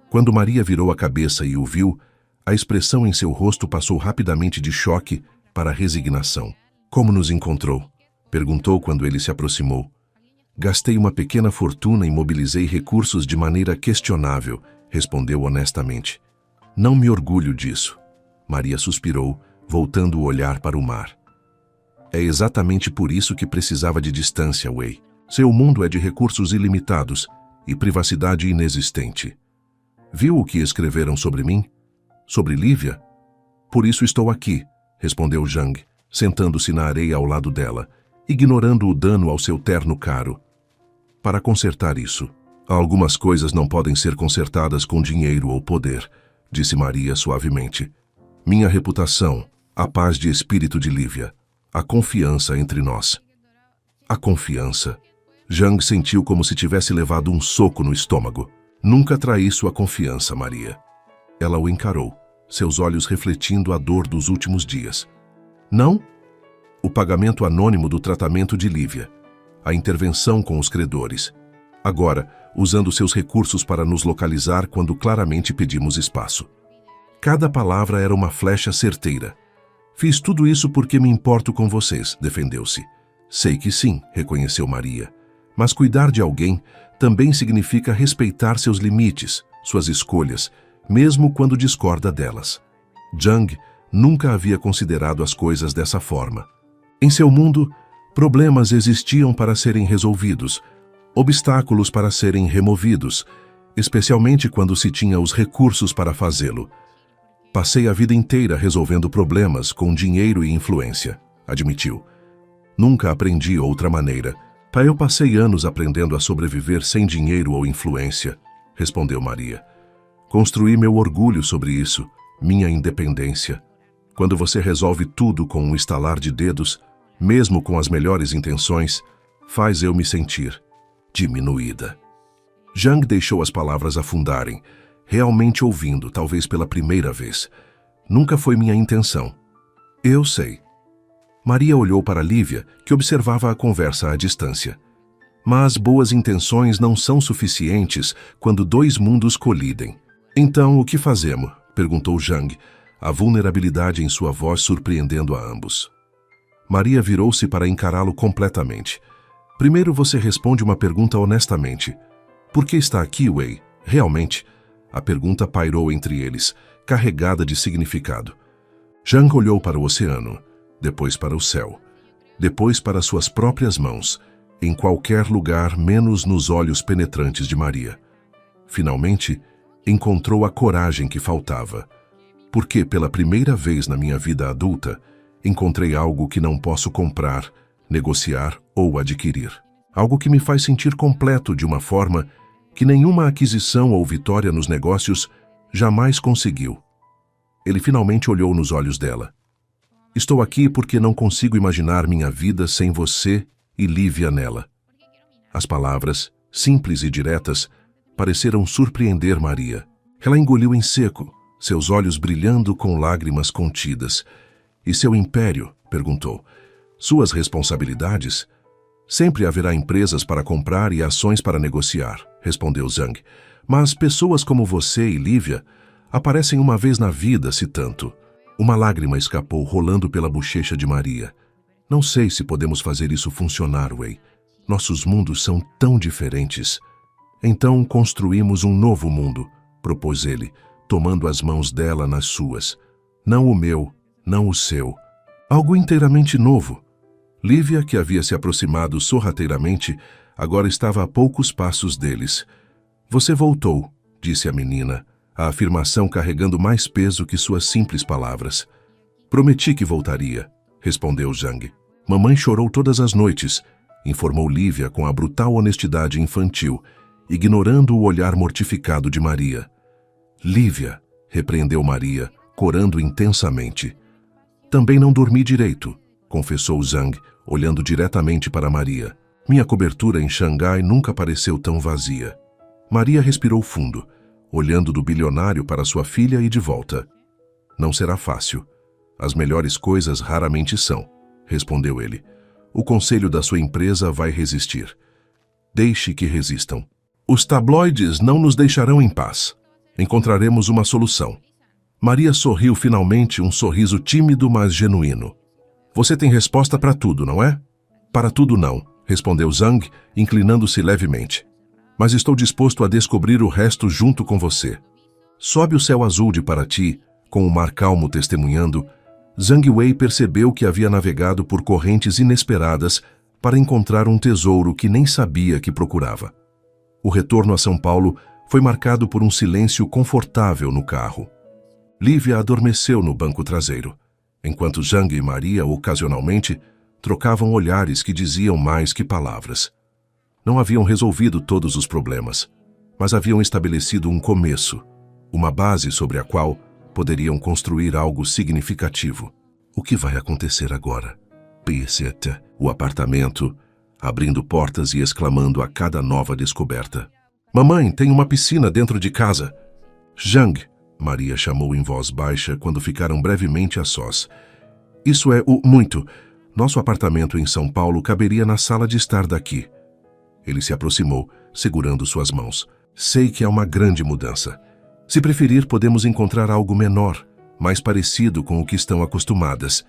Quando Maria virou a cabeça e o viu, a expressão em seu rosto passou rapidamente de choque para resignação. "Como nos encontrou?" perguntou quando ele se aproximou. "Gastei uma pequena fortuna e mobilizei recursos de maneira questionável", respondeu honestamente. "Não me orgulho disso." Maria suspirou, voltando o olhar para o mar. "É exatamente por isso que precisava de distância, Wei. Seu mundo é de recursos ilimitados e privacidade inexistente. Viu o que escreveram sobre mim? Sobre Lívia? Por isso estou aqui", respondeu Zhang, sentando-se na areia ao lado dela, ignorando o dano ao seu terno caro. "Para consertar isso. Algumas coisas não podem ser consertadas com dinheiro ou poder", disse Maria suavemente. "Minha reputação, a paz de espírito de Lívia, a confiança entre nós." A confiança. Zhang sentiu como se tivesse levado um soco no estômago. "Nunca traí sua confiança, Maria." Ela o encarou, seus olhos refletindo a dor dos últimos dias. "Não?" "O pagamento anônimo do tratamento de Lívia. A intervenção com os credores. Agora, usando seus recursos para nos localizar quando claramente pedimos espaço." Cada palavra era uma flecha certeira. "Fiz tudo isso porque me importo com vocês", defendeu-se. "Sei que sim", reconheceu Maria. "Mas cuidar de alguém também significa respeitar seus limites, suas escolhas, mesmo quando discorda delas." Zhang nunca havia considerado as coisas dessa forma. Em seu mundo, problemas existiam para serem resolvidos, obstáculos para serem removidos, especialmente quando se tinha os recursos para fazê-lo. "Passei a vida inteira resolvendo problemas com dinheiro e influência", admitiu. "Nunca aprendi outra maneira. Eu passei anos aprendendo a sobreviver sem dinheiro ou influência", respondeu Maria. "Construí meu orgulho sobre isso, minha independência. Quando você resolve tudo com um estalar de dedos, mesmo com as melhores intenções, faz eu me sentir diminuída." Zhang deixou as palavras afundarem, realmente ouvindo, talvez pela primeira vez. "Nunca foi minha intenção." "Eu sei." Maria olhou para Lívia, que observava a conversa à distância. "Mas boas intenções não são suficientes quando dois mundos colidem." "Então, o que fazemos?" perguntou Zhang, a vulnerabilidade em sua voz surpreendendo a ambos. Maria virou-se para encará-lo completamente. "Primeiro você responde uma pergunta honestamente. Por que está aqui, Wei? Realmente?" A pergunta pairou entre eles, carregada de significado. Zhang olhou para o oceano, depois para o céu, depois para suas próprias mãos, em qualquer lugar menos nos olhos penetrantes de Maria. Finalmente, encontrou a coragem que faltava. "Porque pela primeira vez na minha vida adulta, encontrei algo que não posso comprar negociar ou adquirir. Algo que me faz sentir completo de uma forma que nenhuma aquisição ou vitória nos negócios jamais conseguiu. Ele finalmente olhou nos olhos dela. Estou aqui porque não consigo imaginar minha vida sem você e Lívia nela. As palavras, simples e diretas, pareceram surpreender Maria. Ela engoliu em seco, seus olhos brilhando com lágrimas contidas. E seu império? Perguntou. Suas responsabilidades? Sempre haverá empresas para comprar e ações para negociar, respondeu Zhang. Mas pessoas como você e Lívia aparecem uma vez na vida, se tanto. Uma lágrima escapou rolando pela bochecha de Maria. Não sei se podemos fazer isso funcionar, Wei. Nossos mundos são tão diferentes. Então construímos um novo mundo, propôs ele, tomando as mãos dela nas suas. Não o meu, não o seu. Algo inteiramente novo. Lívia, que havia se aproximado sorrateiramente, agora estava a poucos passos deles. Você voltou, disse a menina, a afirmação carregando mais peso que suas simples palavras. Prometi que voltaria, respondeu Zhang. Mamãe chorou todas as noites, informou Lívia com a brutal honestidade infantil, ignorando o olhar mortificado de Maria. Lívia, repreendeu Maria, corando intensamente. Também não dormi direito, confessou Zhang, olhando diretamente para Maria. Minha cobertura em Xangai nunca pareceu tão vazia. Maria respirou fundo, olhando do bilionário para sua filha e de volta. Não será fácil. As melhores coisas raramente são, respondeu ele. O conselho da sua empresa vai resistir. Deixe que resistam. Os tabloides não nos deixarão em paz. Encontraremos uma solução. Maria sorriu finalmente, um sorriso tímido, mas genuíno. Você tem resposta para tudo, não é? Para tudo não, respondeu Zhang, inclinando-se levemente. Mas estou disposto a descobrir o resto junto com você. Sob o céu azul de Paraty, com o mar calmo testemunhando, Zhang Wei percebeu que havia navegado por correntes inesperadas para encontrar um tesouro que nem sabia que procurava. O retorno a São Paulo foi marcado por um silêncio confortável no carro. Lívia adormeceu no banco traseiro, enquanto Zhang e Maria, ocasionalmente, trocavam olhares que diziam mais que palavras. Não haviam resolvido todos os problemas, mas haviam estabelecido um começo, uma base sobre a qual poderiam construir algo significativo. O que vai acontecer agora? Penseta, o apartamento, abrindo portas e exclamando a cada nova descoberta. Mamãe, tem uma piscina dentro de casa. Zhang, Maria chamou em voz baixa quando ficaram brevemente a sós. Isso é muito. Nosso apartamento em São Paulo caberia na sala de estar daqui. Ele se aproximou, segurando suas mãos. Sei que é uma grande mudança. Se preferir, podemos encontrar algo menor, mais parecido com o que estão acostumadas.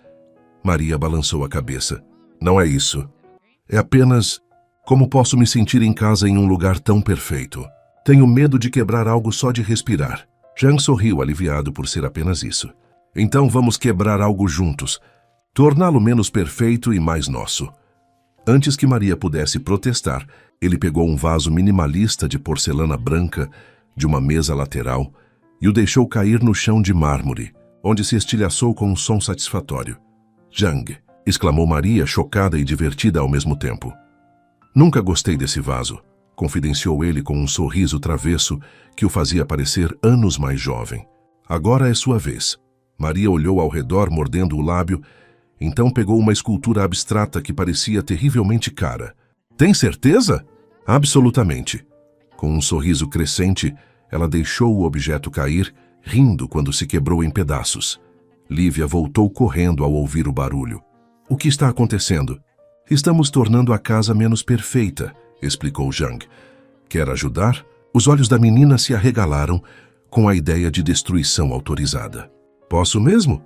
Maria balançou a cabeça. Não é isso. É apenas como posso me sentir em casa em um lugar tão perfeito. Tenho medo de quebrar algo só de respirar. Zhang sorriu, aliviado por ser apenas isso. Então vamos quebrar algo juntos, torná-lo menos perfeito e mais nosso. Antes que Maria pudesse protestar, ele pegou um vaso minimalista de porcelana branca de uma mesa lateral e o deixou cair no chão de mármore, onde se estilhaçou com um som satisfatório. Zhang, exclamou Maria, chocada e divertida ao mesmo tempo. Nunca gostei desse vaso, confidenciou ele com um sorriso travesso que o fazia parecer anos mais jovem. Agora é sua vez. Maria olhou ao redor, mordendo o lábio, então pegou uma escultura abstrata que parecia terrivelmente cara. Tem certeza? Absolutamente. Com um sorriso crescente, ela deixou o objeto cair, rindo quando se quebrou em pedaços. Lívia voltou correndo ao ouvir o barulho. O que está acontecendo? Estamos tornando a casa menos perfeita, explicou Zhang. Quer ajudar? Os olhos da menina se arregalaram com a ideia de destruição autorizada. Posso mesmo?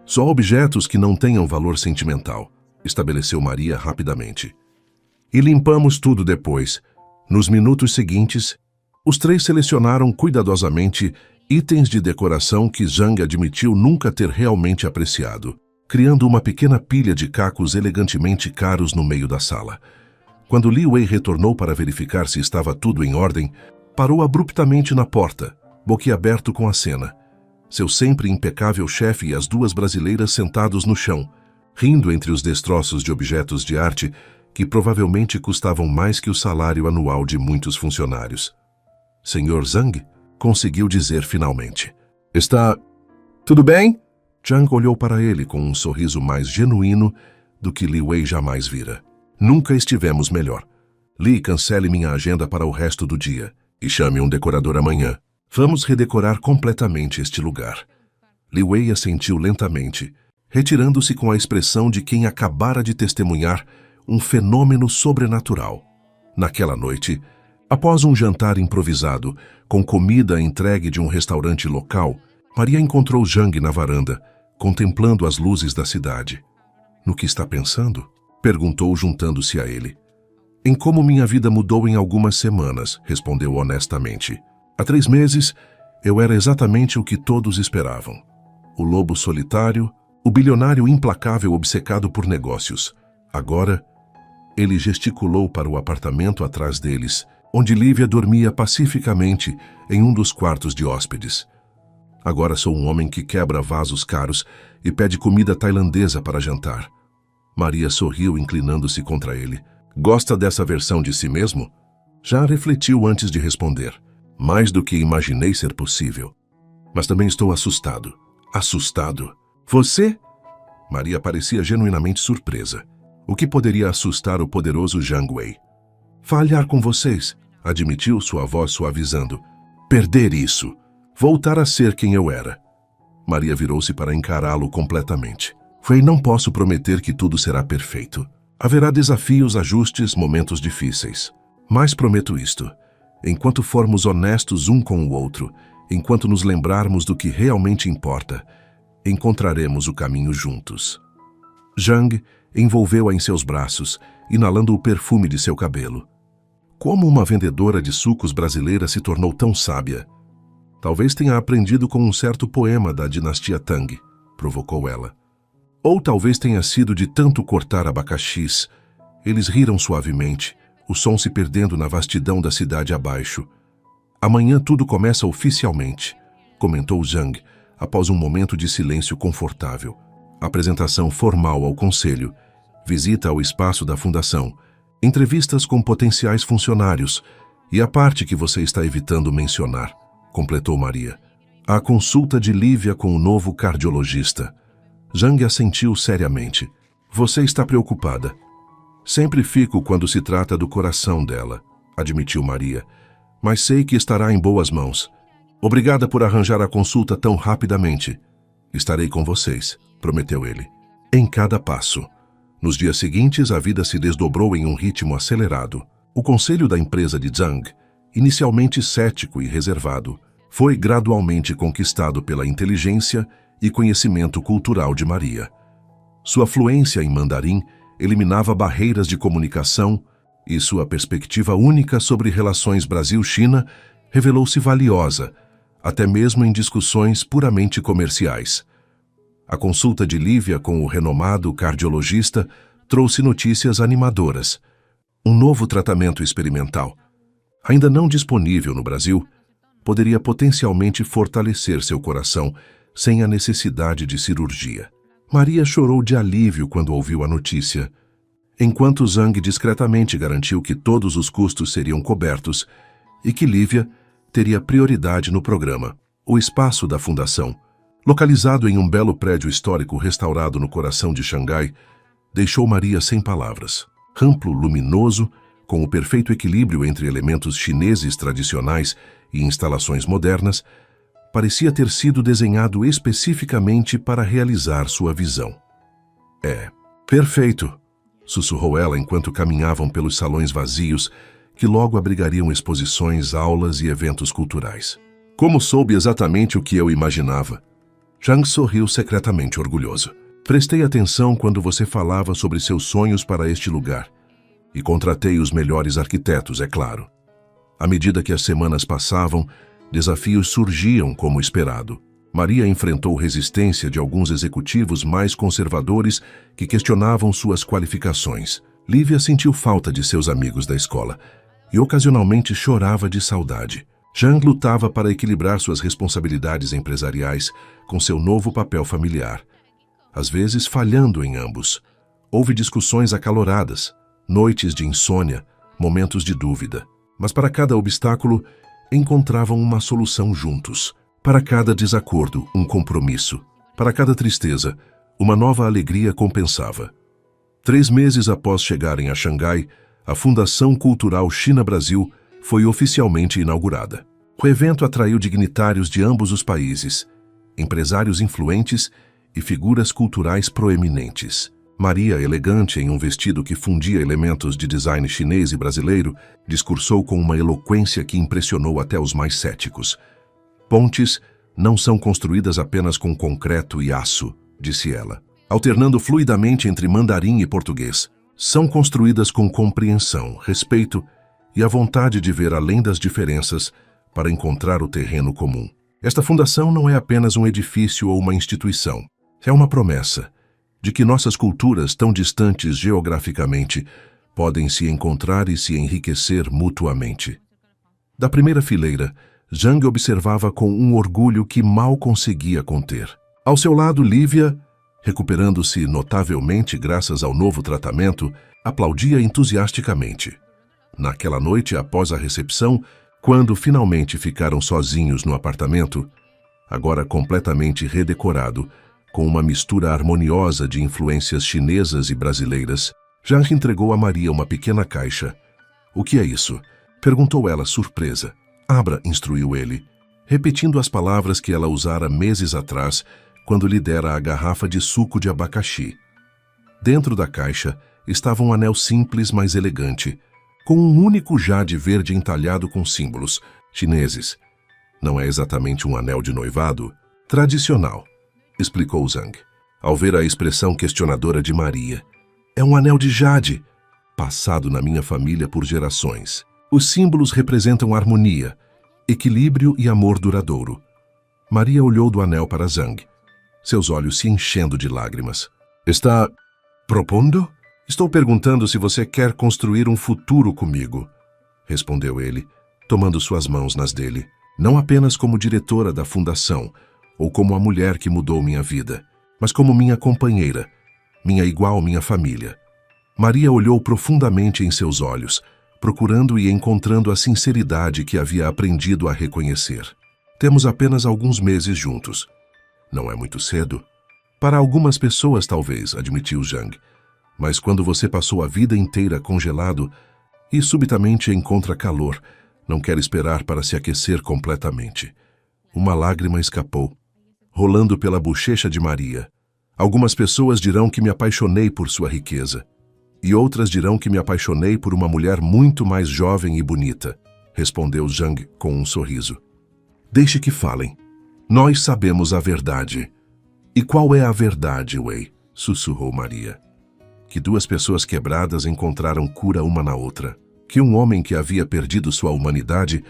Só objetos que não tenham valor sentimental, estabeleceu Maria rapidamente. E limpamos tudo depois. Nos minutos seguintes, os três selecionaram cuidadosamente itens de decoração que Zhang admitiu nunca ter realmente apreciado, criando uma pequena pilha de cacos elegantemente caros no meio da sala. Quando Li Wei retornou para verificar se estava tudo em ordem, parou abruptamente na porta, boquiaberto com a cena. Seu sempre impecável chefe e as duas brasileiras sentados no chão, rindo entre os destroços de objetos de arte que provavelmente custavam mais que o salário anual de muitos funcionários. Senhor Zhang, conseguiu dizer finalmente. Está tudo bem? Zhang olhou para ele com um sorriso mais genuíno do que Li Wei jamais vira. Nunca estivemos melhor. Li, cancele minha agenda para o resto do dia e chame um decorador amanhã. Vamos redecorar completamente este lugar. Li Wei assentiu lentamente, retirando-se com a expressão de quem acabara de testemunhar um fenômeno sobrenatural. Naquela noite, após um jantar improvisado, com comida entregue de um restaurante local, Maria encontrou Zhang na varanda, contemplando as luzes da cidade. No que está pensando? Perguntou, juntando-se a ele. Em como minha vida mudou em algumas semanas, respondeu honestamente. Há 3 meses, eu era exatamente o que todos esperavam. O lobo solitário, o bilionário implacável obcecado por negócios. Agora, ele gesticulou para o apartamento atrás deles, onde Lívia dormia pacificamente em um dos quartos de hóspedes. Agora sou um homem que quebra vasos caros e pede comida tailandesa para jantar. Maria sorriu, inclinando-se contra ele. Gosta dessa versão de si mesmo? Já refletiu antes de responder. Mais do que imaginei ser possível. Mas também estou assustado. Assustado? Você? Maria parecia genuinamente surpresa. O que poderia assustar o poderoso Zhang Wei? Falhar com vocês, admitiu sua voz suavizando. Perder isso. Voltar a ser quem eu era. Maria virou-se para encará-lo completamente. Wei, não posso prometer que tudo será perfeito. Haverá desafios, ajustes, momentos difíceis. Mas prometo isto. Enquanto formos honestos um com o outro, enquanto nos lembrarmos do que realmente importa, encontraremos o caminho juntos. Zhang envolveu-a em seus braços, inalando o perfume de seu cabelo. Como uma vendedora de sucos brasileira se tornou tão sábia? Talvez tenha aprendido com um certo poema da dinastia Tang, provocou ela. Ou talvez tenha sido de tanto cortar abacaxis. Eles riram suavemente, o som se perdendo na vastidão da cidade abaixo. Amanhã tudo começa oficialmente, comentou Zhang, após um momento de silêncio confortável. Apresentação formal ao conselho, visita ao espaço da fundação, entrevistas com potenciais funcionários e a parte que você está evitando mencionar, completou Maria. A consulta de Lívia com o novo cardiologista. Zhang assentiu seriamente. Você está preocupada. Sempre fico quando se trata do coração dela, admitiu Maria, mas sei que estará em boas mãos. Obrigada por arranjar a consulta tão rapidamente. Estarei com vocês, prometeu ele. Em cada passo. Nos dias seguintes, a vida se desdobrou em um ritmo acelerado. O conselho da empresa de Zhang, inicialmente cético e reservado, foi gradualmente conquistado pela inteligência e conhecimento cultural de Maria. Sua fluência em mandarim eliminava barreiras de comunicação e sua perspectiva única sobre relações Brasil-China revelou-se valiosa, até mesmo em discussões puramente comerciais. A consulta de Lívia com o renomado cardiologista trouxe notícias animadoras. Um novo tratamento experimental, ainda não disponível no Brasil, poderia potencialmente fortalecer seu coração sem a necessidade de cirurgia. Maria chorou de alívio quando ouviu a notícia, enquanto Zhang discretamente garantiu que todos os custos seriam cobertos e que Lívia teria prioridade no programa. O espaço da fundação, localizado em um belo prédio histórico restaurado no coração de Xangai, deixou Maria sem palavras. Amplo, luminoso, com o perfeito equilíbrio entre elementos chineses tradicionais e instalações modernas, parecia ter sido desenhado especificamente para realizar sua visão. É, perfeito, sussurrou ela enquanto caminhavam pelos salões vazios que logo abrigariam exposições, aulas e eventos culturais. Como soube exatamente o que eu imaginava? Zhang sorriu secretamente orgulhoso. Prestei atenção quando você falava sobre seus sonhos para este lugar e contratei os melhores arquitetos, é claro. À medida que as semanas passavam, desafios surgiam como esperado. Maria enfrentou resistência de alguns executivos mais conservadores que questionavam suas qualificações. Lívia sentiu falta de seus amigos da escola e ocasionalmente chorava de saudade. Zhang lutava para equilibrar suas responsabilidades empresariais com seu novo papel familiar. às vezes falhando em ambos. Houve discussões acaloradas, noites de insônia, momentos de dúvida. Mas para cada obstáculo, encontravam uma solução juntos. Para cada desacordo, um compromisso. Para cada tristeza, uma nova alegria compensava. 3 meses após chegarem a Xangai, a Fundação Cultural China-Brasil foi oficialmente inaugurada. O evento atraiu dignitários de ambos os países, empresários influentes e figuras culturais proeminentes. Maria, elegante em um vestido que fundia elementos de design chinês e brasileiro, discursou com uma eloquência que impressionou até os mais céticos. Pontes não são construídas apenas com concreto e aço, disse ela, alternando fluidamente entre mandarim e português. São construídas com compreensão, respeito e a vontade de ver além das diferenças para encontrar o terreno comum. Esta fundação não é apenas um edifício ou uma instituição. É uma promessa de que nossas culturas, tão distantes geograficamente, podem se encontrar e se enriquecer mutuamente. Da primeira fileira, Zhang observava com um orgulho que mal conseguia conter. Ao seu lado, Lívia, recuperando-se notavelmente graças ao novo tratamento, aplaudia entusiasticamente. Naquela noite, após a recepção, quando finalmente ficaram sozinhos no apartamento, agora completamente redecorado, com uma mistura harmoniosa de influências chinesas e brasileiras, Zhang entregou a Maria uma pequena caixa. "O que é isso?" perguntou ela, surpresa. "Abra", instruiu ele, repetindo as palavras que ela usara meses atrás, quando lhe dera a garrafa de suco de abacaxi. Dentro da caixa estava um anel simples, mas elegante, com um único jade verde entalhado com símbolos chineses. "Não é exatamente um anel de noivado tradicional", explicou Zhang, ao ver a expressão questionadora de Maria. "É um anel de jade, passado na minha família por gerações. Os símbolos representam harmonia, equilíbrio e amor duradouro." Maria olhou do anel para Zhang, seus olhos se enchendo de lágrimas. "Está propondo?" "Estou perguntando se você quer construir um futuro comigo", respondeu ele, tomando suas mãos nas dele. "Não apenas como diretora da fundação, ou como a mulher que mudou minha vida, mas como minha companheira, minha igual, minha família." Maria olhou profundamente em seus olhos, procurando e encontrando a sinceridade que havia aprendido a reconhecer. "Temos apenas alguns meses juntos. Não é muito cedo?" "Para algumas pessoas, talvez", admitiu Zhang. "Mas quando você passou a vida inteira congelado e subitamente encontra calor, não quer esperar para se aquecer completamente." Uma lágrima escapou, rolando pela bochecha de Maria. "Algumas pessoas dirão que me apaixonei por sua riqueza, e outras dirão que me apaixonei por uma mulher muito mais jovem e bonita", respondeu Zhang com um sorriso. "Deixe que falem. Nós sabemos a verdade." "E qual é a verdade, Wei?" sussurrou Maria. "Que 2 pessoas quebradas encontraram cura uma na outra. Que um homem que havia perdido sua humanidade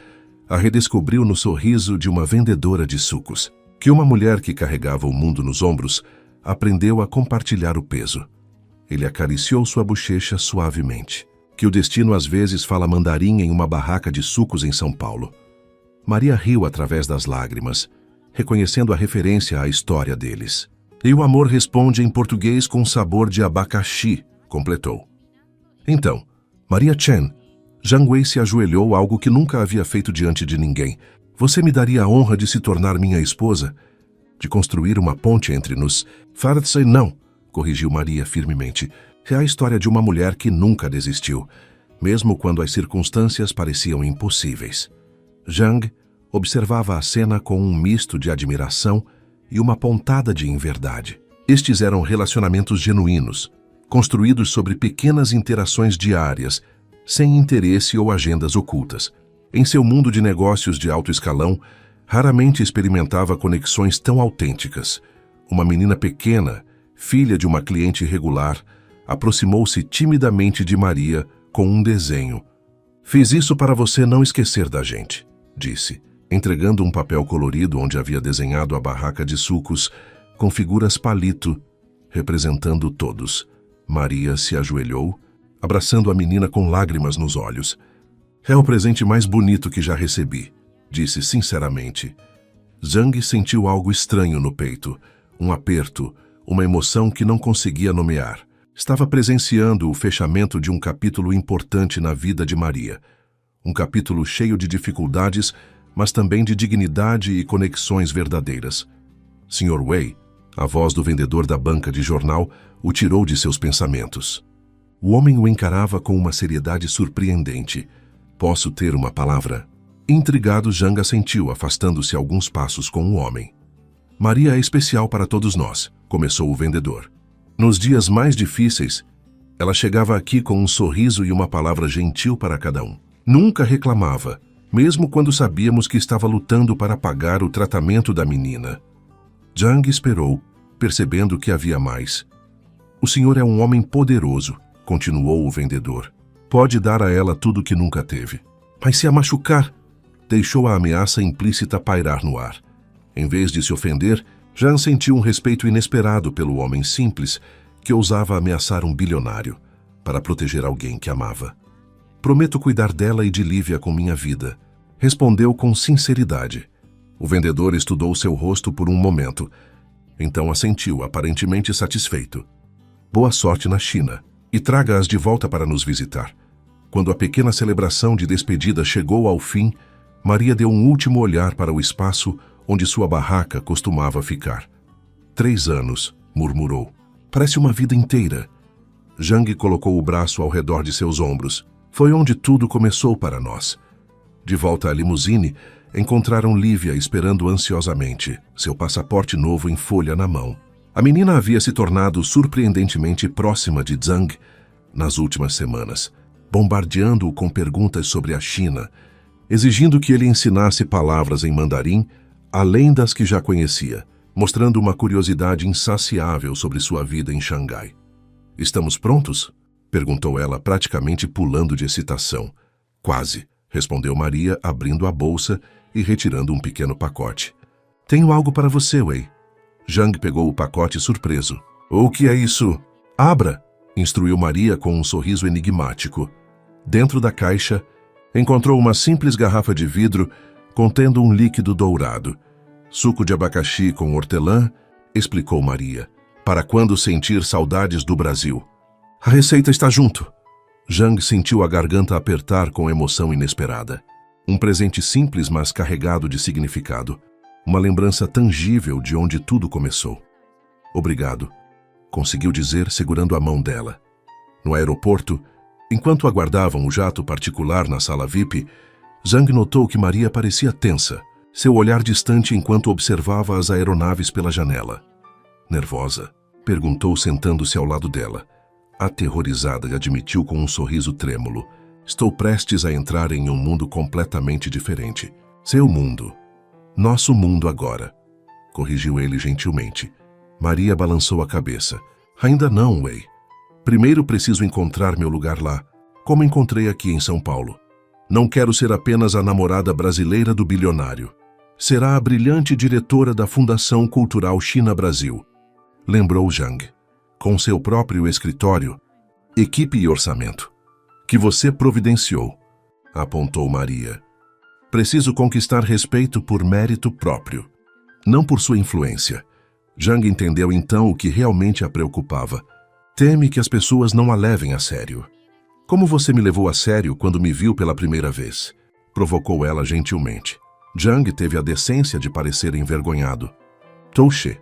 a redescobriu no sorriso de uma vendedora de sucos. Que uma mulher que carregava o mundo nos ombros aprendeu a compartilhar o peso." Ele acariciou sua bochecha suavemente. "Que o destino às vezes fala mandarim em uma barraca de sucos em São Paulo." Maria riu através das lágrimas, reconhecendo a referência à história deles. "E o amor responde em português com sabor de abacaxi", completou. "Então, Maria Chen", Zhang Wei se ajoelhou, algo que nunca havia feito diante de ninguém. "Você me daria a honra de se tornar minha esposa? De construir uma ponte entre nós?" "Fartsai não", corrigiu Maria firmemente. "É a história de uma mulher que nunca desistiu, mesmo quando as circunstâncias pareciam impossíveis." Zhang observava a cena com um misto de admiração e uma pontada de inverdade. Estes eram relacionamentos genuínos, construídos sobre pequenas interações diárias, sem interesse ou agendas ocultas. Em seu mundo de negócios de alto escalão, raramente experimentava conexões tão autênticas. Uma menina pequena, filha de uma cliente regular, aproximou-se timidamente de Maria com um desenho. "Fiz isso para você não esquecer da gente", disse, entregando um papel colorido onde havia desenhado a barraca de sucos com figuras palito, representando todos. Maria se ajoelhou, abraçando a menina com lágrimas nos olhos. "É o presente mais bonito que já recebi", disse sinceramente. Zhang sentiu algo estranho no peito, um aperto, uma emoção que não conseguia nomear. Estava presenciando o fechamento de um capítulo importante na vida de Maria. Um capítulo cheio de dificuldades, mas também de dignidade e conexões verdadeiras. Sr. Wei, a voz do vendedor da banca de jornal, o tirou de seus pensamentos. O homem o encarava com uma seriedade surpreendente. Posso ter uma palavra? Intrigado, Zhang assentiu, afastando-se alguns passos com o homem. Maria é especial para todos nós, começou o vendedor. Nos dias mais difíceis, ela chegava aqui com um sorriso e uma palavra gentil para cada um. Nunca reclamava, mesmo quando sabíamos que estava lutando para pagar o tratamento da menina. Zhang esperou, percebendo que havia mais. O senhor é um homem poderoso, continuou o vendedor. Pode dar a ela tudo que nunca teve. Mas se a machucar, deixou a ameaça implícita pairar no ar. Em vez de se ofender, Zhang sentiu um respeito inesperado pelo homem simples que ousava ameaçar um bilionário para proteger alguém que amava. Prometo cuidar dela e de Lívia com minha vida, respondeu com sinceridade. O vendedor estudou seu rosto por um momento, então assentiu, aparentemente satisfeito. Boa sorte na China, e traga-as de volta para nos visitar. Quando a pequena celebração de despedida chegou ao fim, Maria deu um último olhar para o espaço onde sua barraca costumava ficar. 3 anos, murmurou. Parece uma vida inteira. Zhang colocou o braço ao redor de seus ombros. Foi onde tudo começou para nós. De volta à limusine, encontraram Lívia esperando ansiosamente, seu passaporte novo em folha na mão. A menina havia se tornado surpreendentemente próxima de Zhang nas últimas semanas, bombardeando-o com perguntas sobre a China, exigindo que ele ensinasse palavras em mandarim, além das que já conhecia, mostrando uma curiosidade insaciável sobre sua vida em Xangai. "Estamos prontos?" perguntou ela, praticamente pulando de excitação. "Quase", respondeu Maria, abrindo a bolsa e retirando um pequeno pacote. "Tenho algo para você, Wei." Zhang pegou o pacote surpreso. "O que é isso?" "Abra", instruiu Maria com um sorriso enigmático. Dentro da caixa, encontrou uma simples garrafa de vidro contendo um líquido dourado. "Suco de abacaxi com hortelã", explicou Maria, "para quando sentir saudades do Brasil." "A receita está junto." Zhang sentiu a garganta apertar com emoção inesperada. Um presente simples, mas carregado de significado. Uma lembrança tangível de onde tudo começou. "Obrigado", conseguiu dizer, segurando a mão dela. No aeroporto, enquanto aguardavam o jato particular na sala VIP, Zhang notou que Maria parecia tensa, seu olhar distante enquanto observava as aeronaves pela janela. "Nervosa?" perguntou, sentando-se ao lado dela. Aterrorizada, admitiu com um sorriso trêmulo. "Estou prestes a entrar em um mundo completamente diferente. Seu mundo. Nosso mundo agora", corrigiu ele gentilmente. Maria balançou a cabeça. "Ainda não, Wei. Primeiro preciso encontrar meu lugar lá, como encontrei aqui em São Paulo. Não quero ser apenas a namorada brasileira do bilionário. Será a brilhante diretora da Fundação Cultural China-Brasil", lembrou Zhang, "com seu próprio escritório, equipe e orçamento. Que você providenciou", apontou Maria. "Preciso conquistar respeito por mérito próprio, não por sua influência." Zhang entendeu então o que realmente a preocupava. "Teme que as pessoas não a levem a sério." "Como você me levou a sério quando me viu pela primeira vez?" provocou ela gentilmente. Zhang teve a decência de parecer envergonhado. "Touche.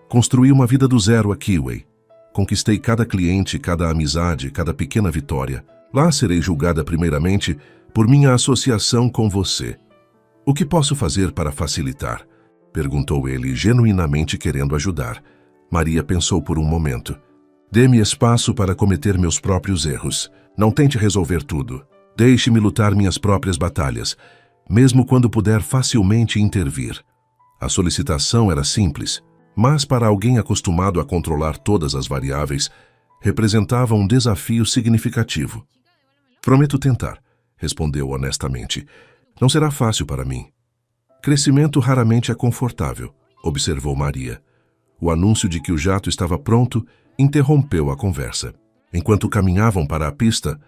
Construí uma vida do zero aqui, Wei. Conquistei cada cliente, cada amizade, cada pequena vitória. Lá serei julgada primeiramente por minha associação com você. O que posso fazer para facilitar?" perguntou ele, genuinamente querendo ajudar. Maria pensou por um momento. "Dê-me espaço para cometer meus próprios erros. Não tente resolver tudo. Deixe-me lutar minhas próprias batalhas, mesmo quando puder facilmente intervir." A solicitação era simples, mas para alguém acostumado a controlar todas as variáveis, representava um desafio significativo. "Prometo tentar", respondeu honestamente. "Não será fácil para mim." "Crescimento raramente é confortável", observou Maria. O anúncio de que o jato estava pronto interrompeu a conversa. Enquanto caminhavam para a pista,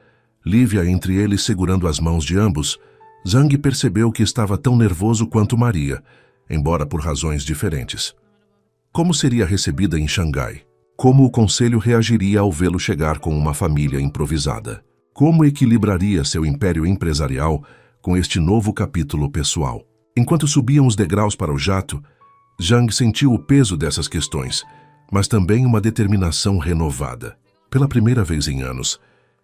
Lívia entre eles segurando as mãos de ambos, Zhang percebeu que estava tão nervoso quanto Maria, embora por razões diferentes. Como seria recebida em Xangai? Como o conselho reagiria ao vê-lo chegar com uma família improvisada? Como equilibraria seu império empresarial com este novo capítulo pessoal? Enquanto subiam os degraus para o jato, Zhang sentiu o peso dessas questões, mas também uma determinação renovada. Pela primeira vez em anos,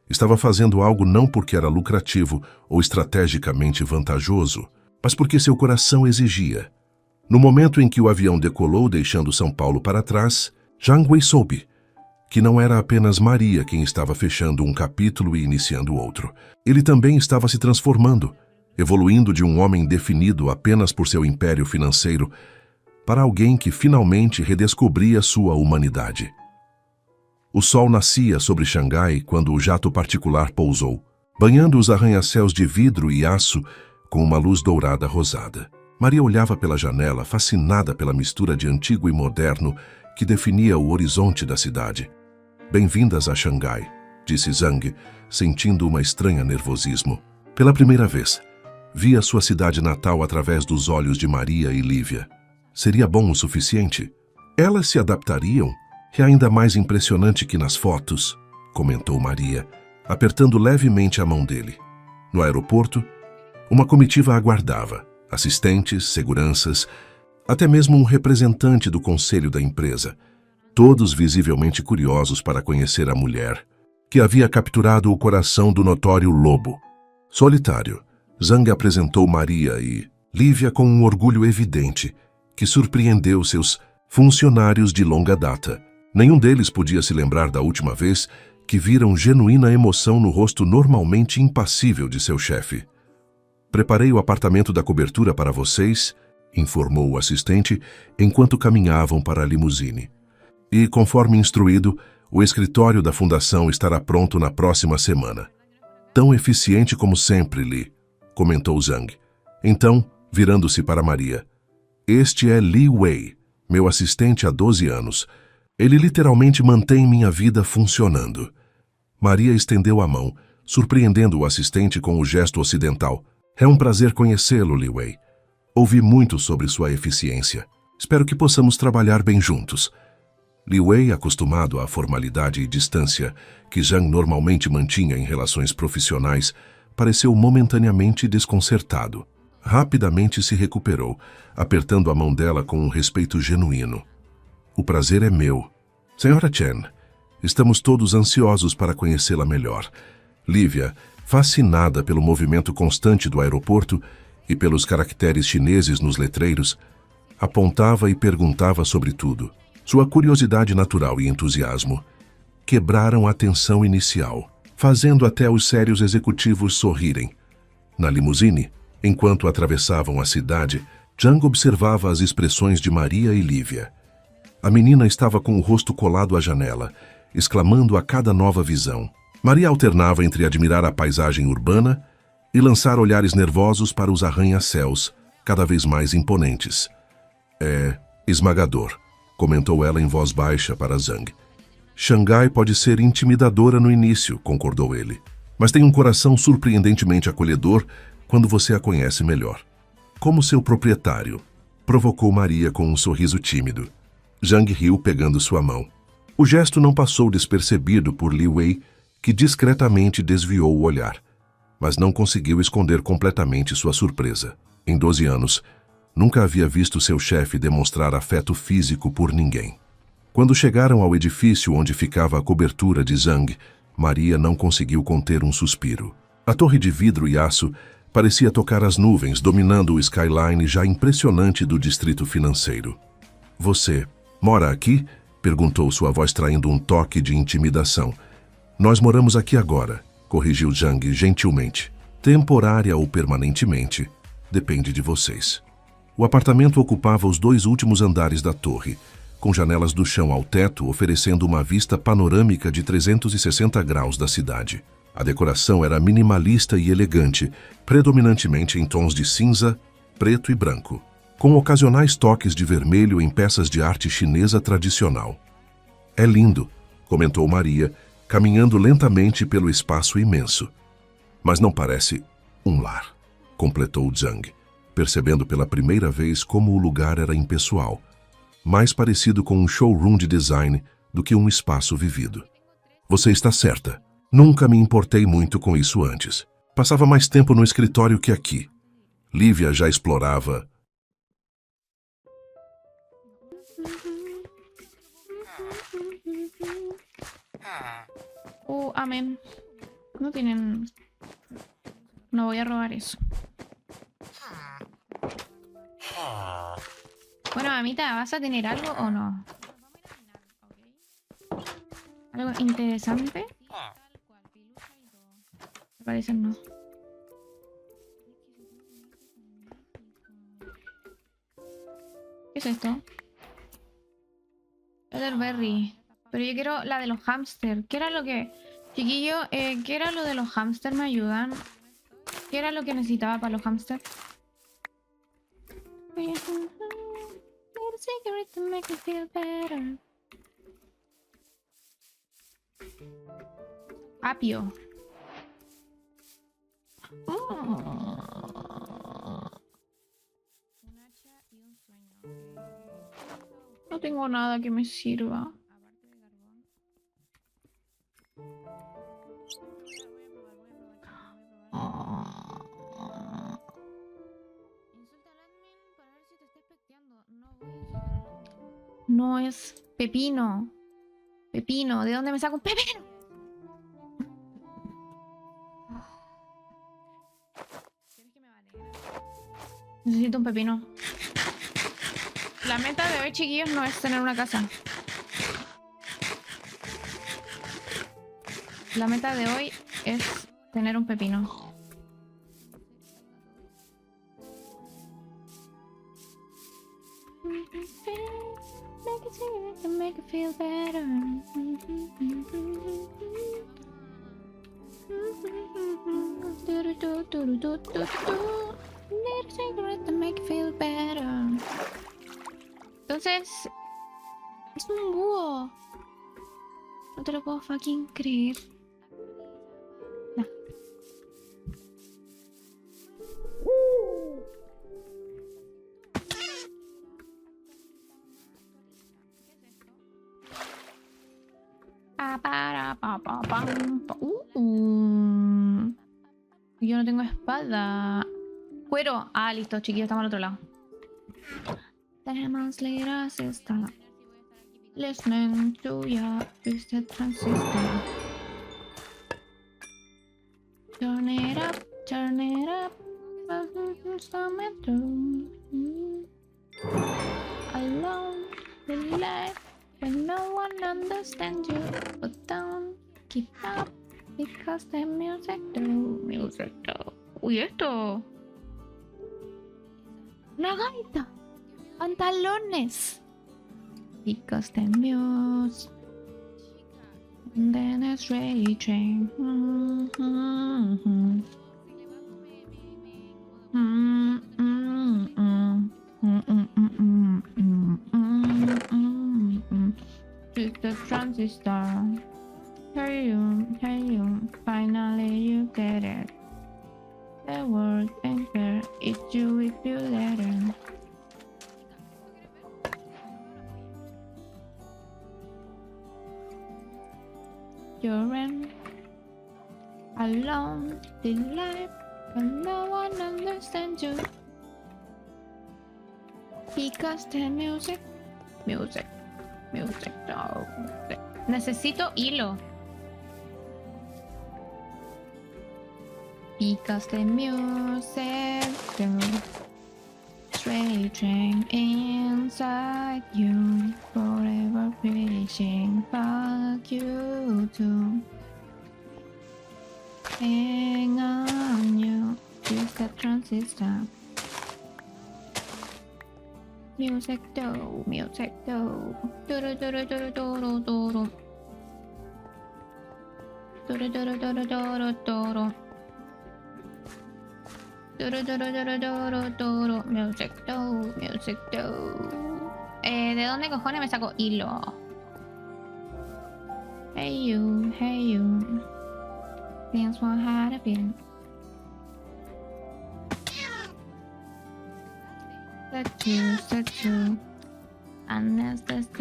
estava fazendo algo não porque era lucrativo ou estrategicamente vantajoso, mas porque seu coração exigia. No momento em que o avião decolou deixando São Paulo para trás, Jiang Wei soube que não era apenas Maria quem estava fechando um capítulo e iniciando outro. Ele também estava se transformando, evoluindo de um homem definido apenas por seu império financeiro para alguém que finalmente redescobria sua humanidade. O sol nascia sobre Xangai quando o jato particular pousou, banhando os arranha-céus de vidro e aço com uma luz dourada rosada. Maria olhava pela janela, fascinada pela mistura de antigo e moderno que definia o horizonte da cidade. "Bem-vindas a Xangai", disse Zhang, sentindo uma estranha nervosismo. Pela primeira vez, via sua cidade natal através dos olhos de Maria e Lívia. Seria bom o suficiente? Elas se adaptariam? "É ainda mais impressionante que nas fotos", comentou Maria, apertando levemente a mão dele. No aeroporto, uma comitiva aguardava. Assistentes, seguranças, até mesmo um representante do conselho da empresa, todos visivelmente curiosos para conhecer a mulher que havia capturado o coração do notório lobo. Solitário, Zhang apresentou Maria e Lívia com um orgulho evidente que surpreendeu seus funcionários de longa data. Nenhum deles podia se lembrar da última vez que viram genuína emoção no rosto normalmente impassível de seu chefe. "Preparei o apartamento da cobertura para vocês", informou o assistente enquanto caminhavam para a limusine. "E, conforme instruído, o escritório da fundação estará pronto na próxima semana." "Tão eficiente como sempre, Li", comentou Zhang. Então, virando-se para Maria, "Este é Li Wei, meu assistente há 12 anos. Ele literalmente mantém minha vida funcionando." Maria estendeu a mão, surpreendendo o assistente com o gesto ocidental. "É um prazer conhecê-lo, Li Wei. Ouvi muito sobre sua eficiência. Espero que possamos trabalhar bem juntos." Li Wei, acostumado à formalidade e distância que Zhang normalmente mantinha em relações profissionais, pareceu momentaneamente desconcertado. Rapidamente se recuperou, apertando a mão dela com um respeito genuíno. "O prazer é meu. Senhora Chen, estamos todos ansiosos para conhecê-la melhor." Lívia, fascinada pelo movimento constante do aeroporto e pelos caracteres chineses nos letreiros, apontava e perguntava sobre tudo. Sua curiosidade natural e entusiasmo quebraram a tensão inicial, fazendo até os sérios executivos sorrirem. Na limusine, enquanto atravessavam a cidade, Zhang observava as expressões de Maria e Lívia. A menina estava com o rosto colado à janela, exclamando a cada nova visão. Maria alternava entre admirar a paisagem urbana e lançar olhares nervosos para os arranha-céus, cada vez mais imponentes. "É esmagador", comentou ela em voz baixa para Zhang. "Xangai pode ser intimidadora no início", concordou ele, "mas tem um coração surpreendentemente acolhedor quando você a conhece melhor." "Como seu proprietário", provocou Maria com um sorriso tímido. Zhang riu pegando sua mão. O gesto não passou despercebido por Li Wei, que discretamente desviou o olhar, mas não conseguiu esconder completamente sua surpresa. Em 12 anos, nunca havia visto seu chefe demonstrar afeto físico por ninguém. Quando chegaram ao edifício onde ficava a cobertura de Zhang, Maria não conseguiu conter um suspiro. A torre de vidro e aço parecia tocar as nuvens, dominando o skyline já impressionante do distrito financeiro. "Você mora aqui?", perguntou sua voz traindo um toque de intimidação. "Nós moramos aqui agora", corrigiu Zhang gentilmente. "Temporária ou permanentemente, depende de vocês." O apartamento ocupava os 2 últimos andares da torre, com janelas do chão ao teto oferecendo uma vista panorâmica de 360 graus da cidade. A decoração era minimalista e elegante, predominantemente em tons de cinza, preto e branco, com ocasionais toques de vermelho em peças de arte chinesa tradicional. "É lindo", comentou Maria, caminhando lentamente pelo espaço imenso. "Mas não parece um lar", completou Zhang, percebendo pela primeira vez como o lugar era impessoal. mais parecido com um showroom de design do que um espaço vivido. Você está certa. Nunca me importei muito com isso antes. Passava mais tempo no escritório que aqui. Lívia já explorava. Amén. No tienen... No voy a robar eso. Bueno, mamita, ¿vas a tener algo o no? ¿Algo interesante? Me parece no. ¿Qué es esto? Elderberry. Pero yo quiero la de los hámster. ¿Qué era lo que... Chiquillo, ¿qué era lo de los hámster? ¿Me ayudan? ¿Qué era lo que necesitaba para los hámster? Apio. No tengo nada que me sirva. No es pepino. Pepino. ¿De dónde me saco un pepino? Necesito un pepino. La meta de hoy, chiquillos, no es tener una casa. La meta de hoy es tener un pepino. Make it feel better. Need a cigarette to make it feel better. Entonces, es un búho. No te lo puedo fucking creer. No. Yo no tengo espada. Cuero. Ah, listo, chiquillos, estamos al otro lado. Tenemos liras está. Listening to your twisted transistor. Turn it up, turn it up. Alone, the life, when no one understands you. But don't keep up, because the music do. Uy, esto. Una gaita. Pantalones. Because the music. Then it's raging. It's the transistor. Hey you, finally you get it. The world ain't fair, it's you if you let it. You're in alone in life, and no one understands you. Because the music, no. Necesito hilo. Because the music raging inside you, forever preaching fuck you too. Hang on you, use the transistor. Music do. Duru duru duru duru duru. Duru duru duru duru duru. Duru duru duru duru duru. Music do. ¿De dónde cojones me saco hilo? Hey you. Dance for how to be. Set you. Anesthetic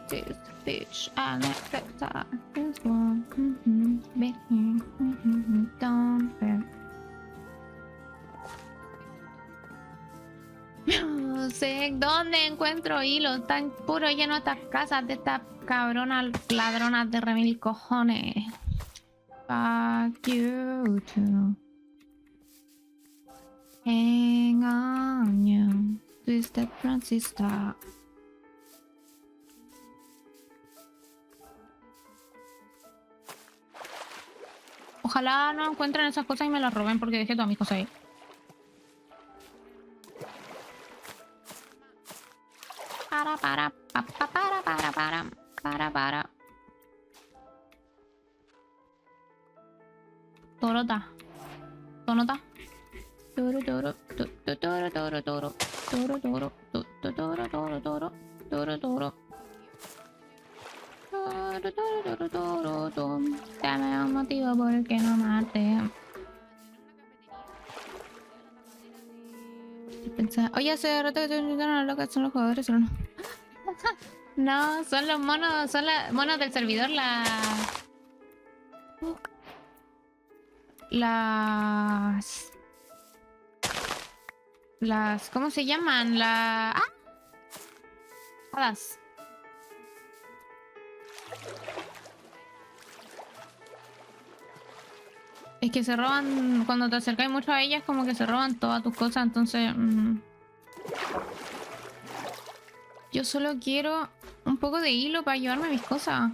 this bitch. Anesthetic this one. Don't hurt. No sé dónde encuentro hilo. Están puro lleno estas casas de estas cabronas ladronas de remil cojones. Fuck you too. Hang on you. Twisted transistor. Ojalá no encuentren esas cosas y me las roben porque dejé todas mis cosas ahí. Para. Torota. Tonota. Toro. Dame un motivo por el que no amarte. Oye, hace rato que te invitaron a lo que son los jugadores, ¿o no? No, son los monos, son los monos del servidor, las ¿cómo se llaman? Hadas. Es que se roban, cuando te acercas mucho a ellas, como que se roban todas tus cosas, entonces... Yo solo quiero un poco de hilo para llevarme mis cosas.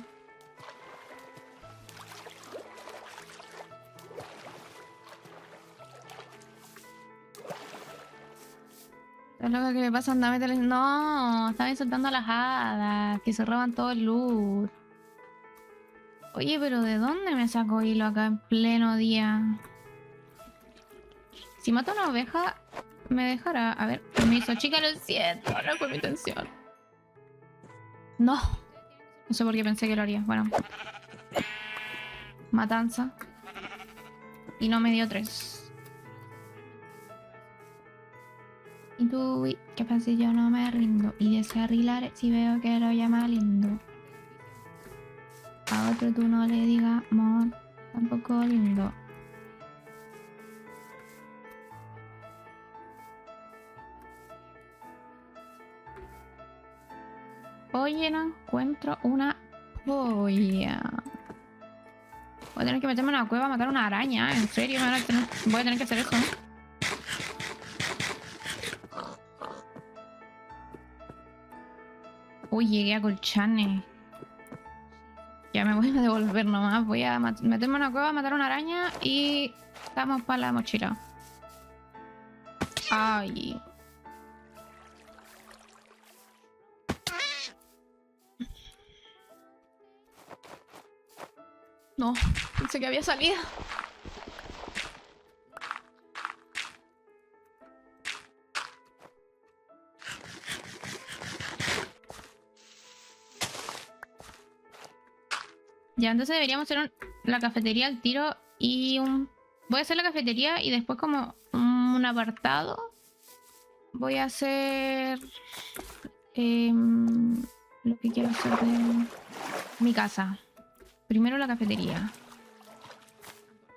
Es lo que le pasa a Andame. No, están insultando a las hadas, que se roban todo el loot. Oye, pero ¿de dónde me saco hilo acá en pleno día? Si mato a una oveja, me dejará... A ver, permiso, chica, lo siento, no fue mi intención. No. No sé por qué pensé que lo haría. Bueno. Matanza. Y no me dio 3. Y tú, ¿qué pasa si yo no me rindo? Y deseo arreglar si veo que lo llama lindo. A otro tú no le digas amor, tampoco lindo. Oye, no encuentro una polla. Voy a tener que meterme en una cueva a matar una araña. En serio, voy a tener que hacer eso. Uy, llegué a Colchane. Ya me voy a devolver nomás. Voy a meterme en una cueva a matar una araña y estamos para la mochila. Ay. No, pensé que había salido. Ya, entonces deberíamos hacer la cafetería al tiro y voy a hacer la cafetería y después como un apartado. Voy a hacer lo que quiero hacer de mi casa. Primero la cafetería.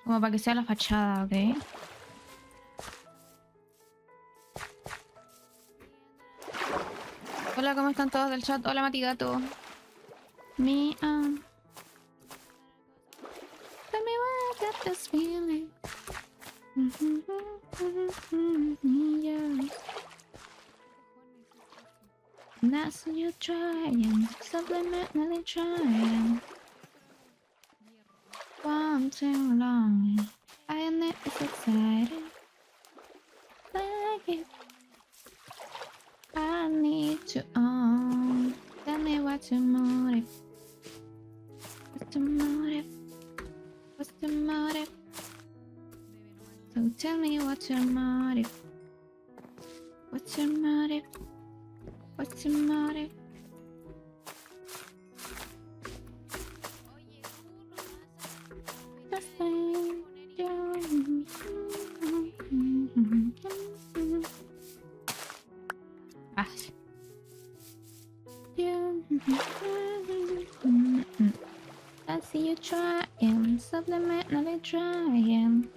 Como para que sea la fachada, ¿ok? Hola, ¿cómo están todos del chat? Hola, Matigato. Me, tell me why I got this feeling. Yeah. That's you trying, subliminally trying. For too long, I know it's exciting. Like it, I need to own. Tell me what's your motive? What's the motive? What's the motive? So tell me what's your motive? What's your motive? What's your motive? I see you trying, subliminally trying.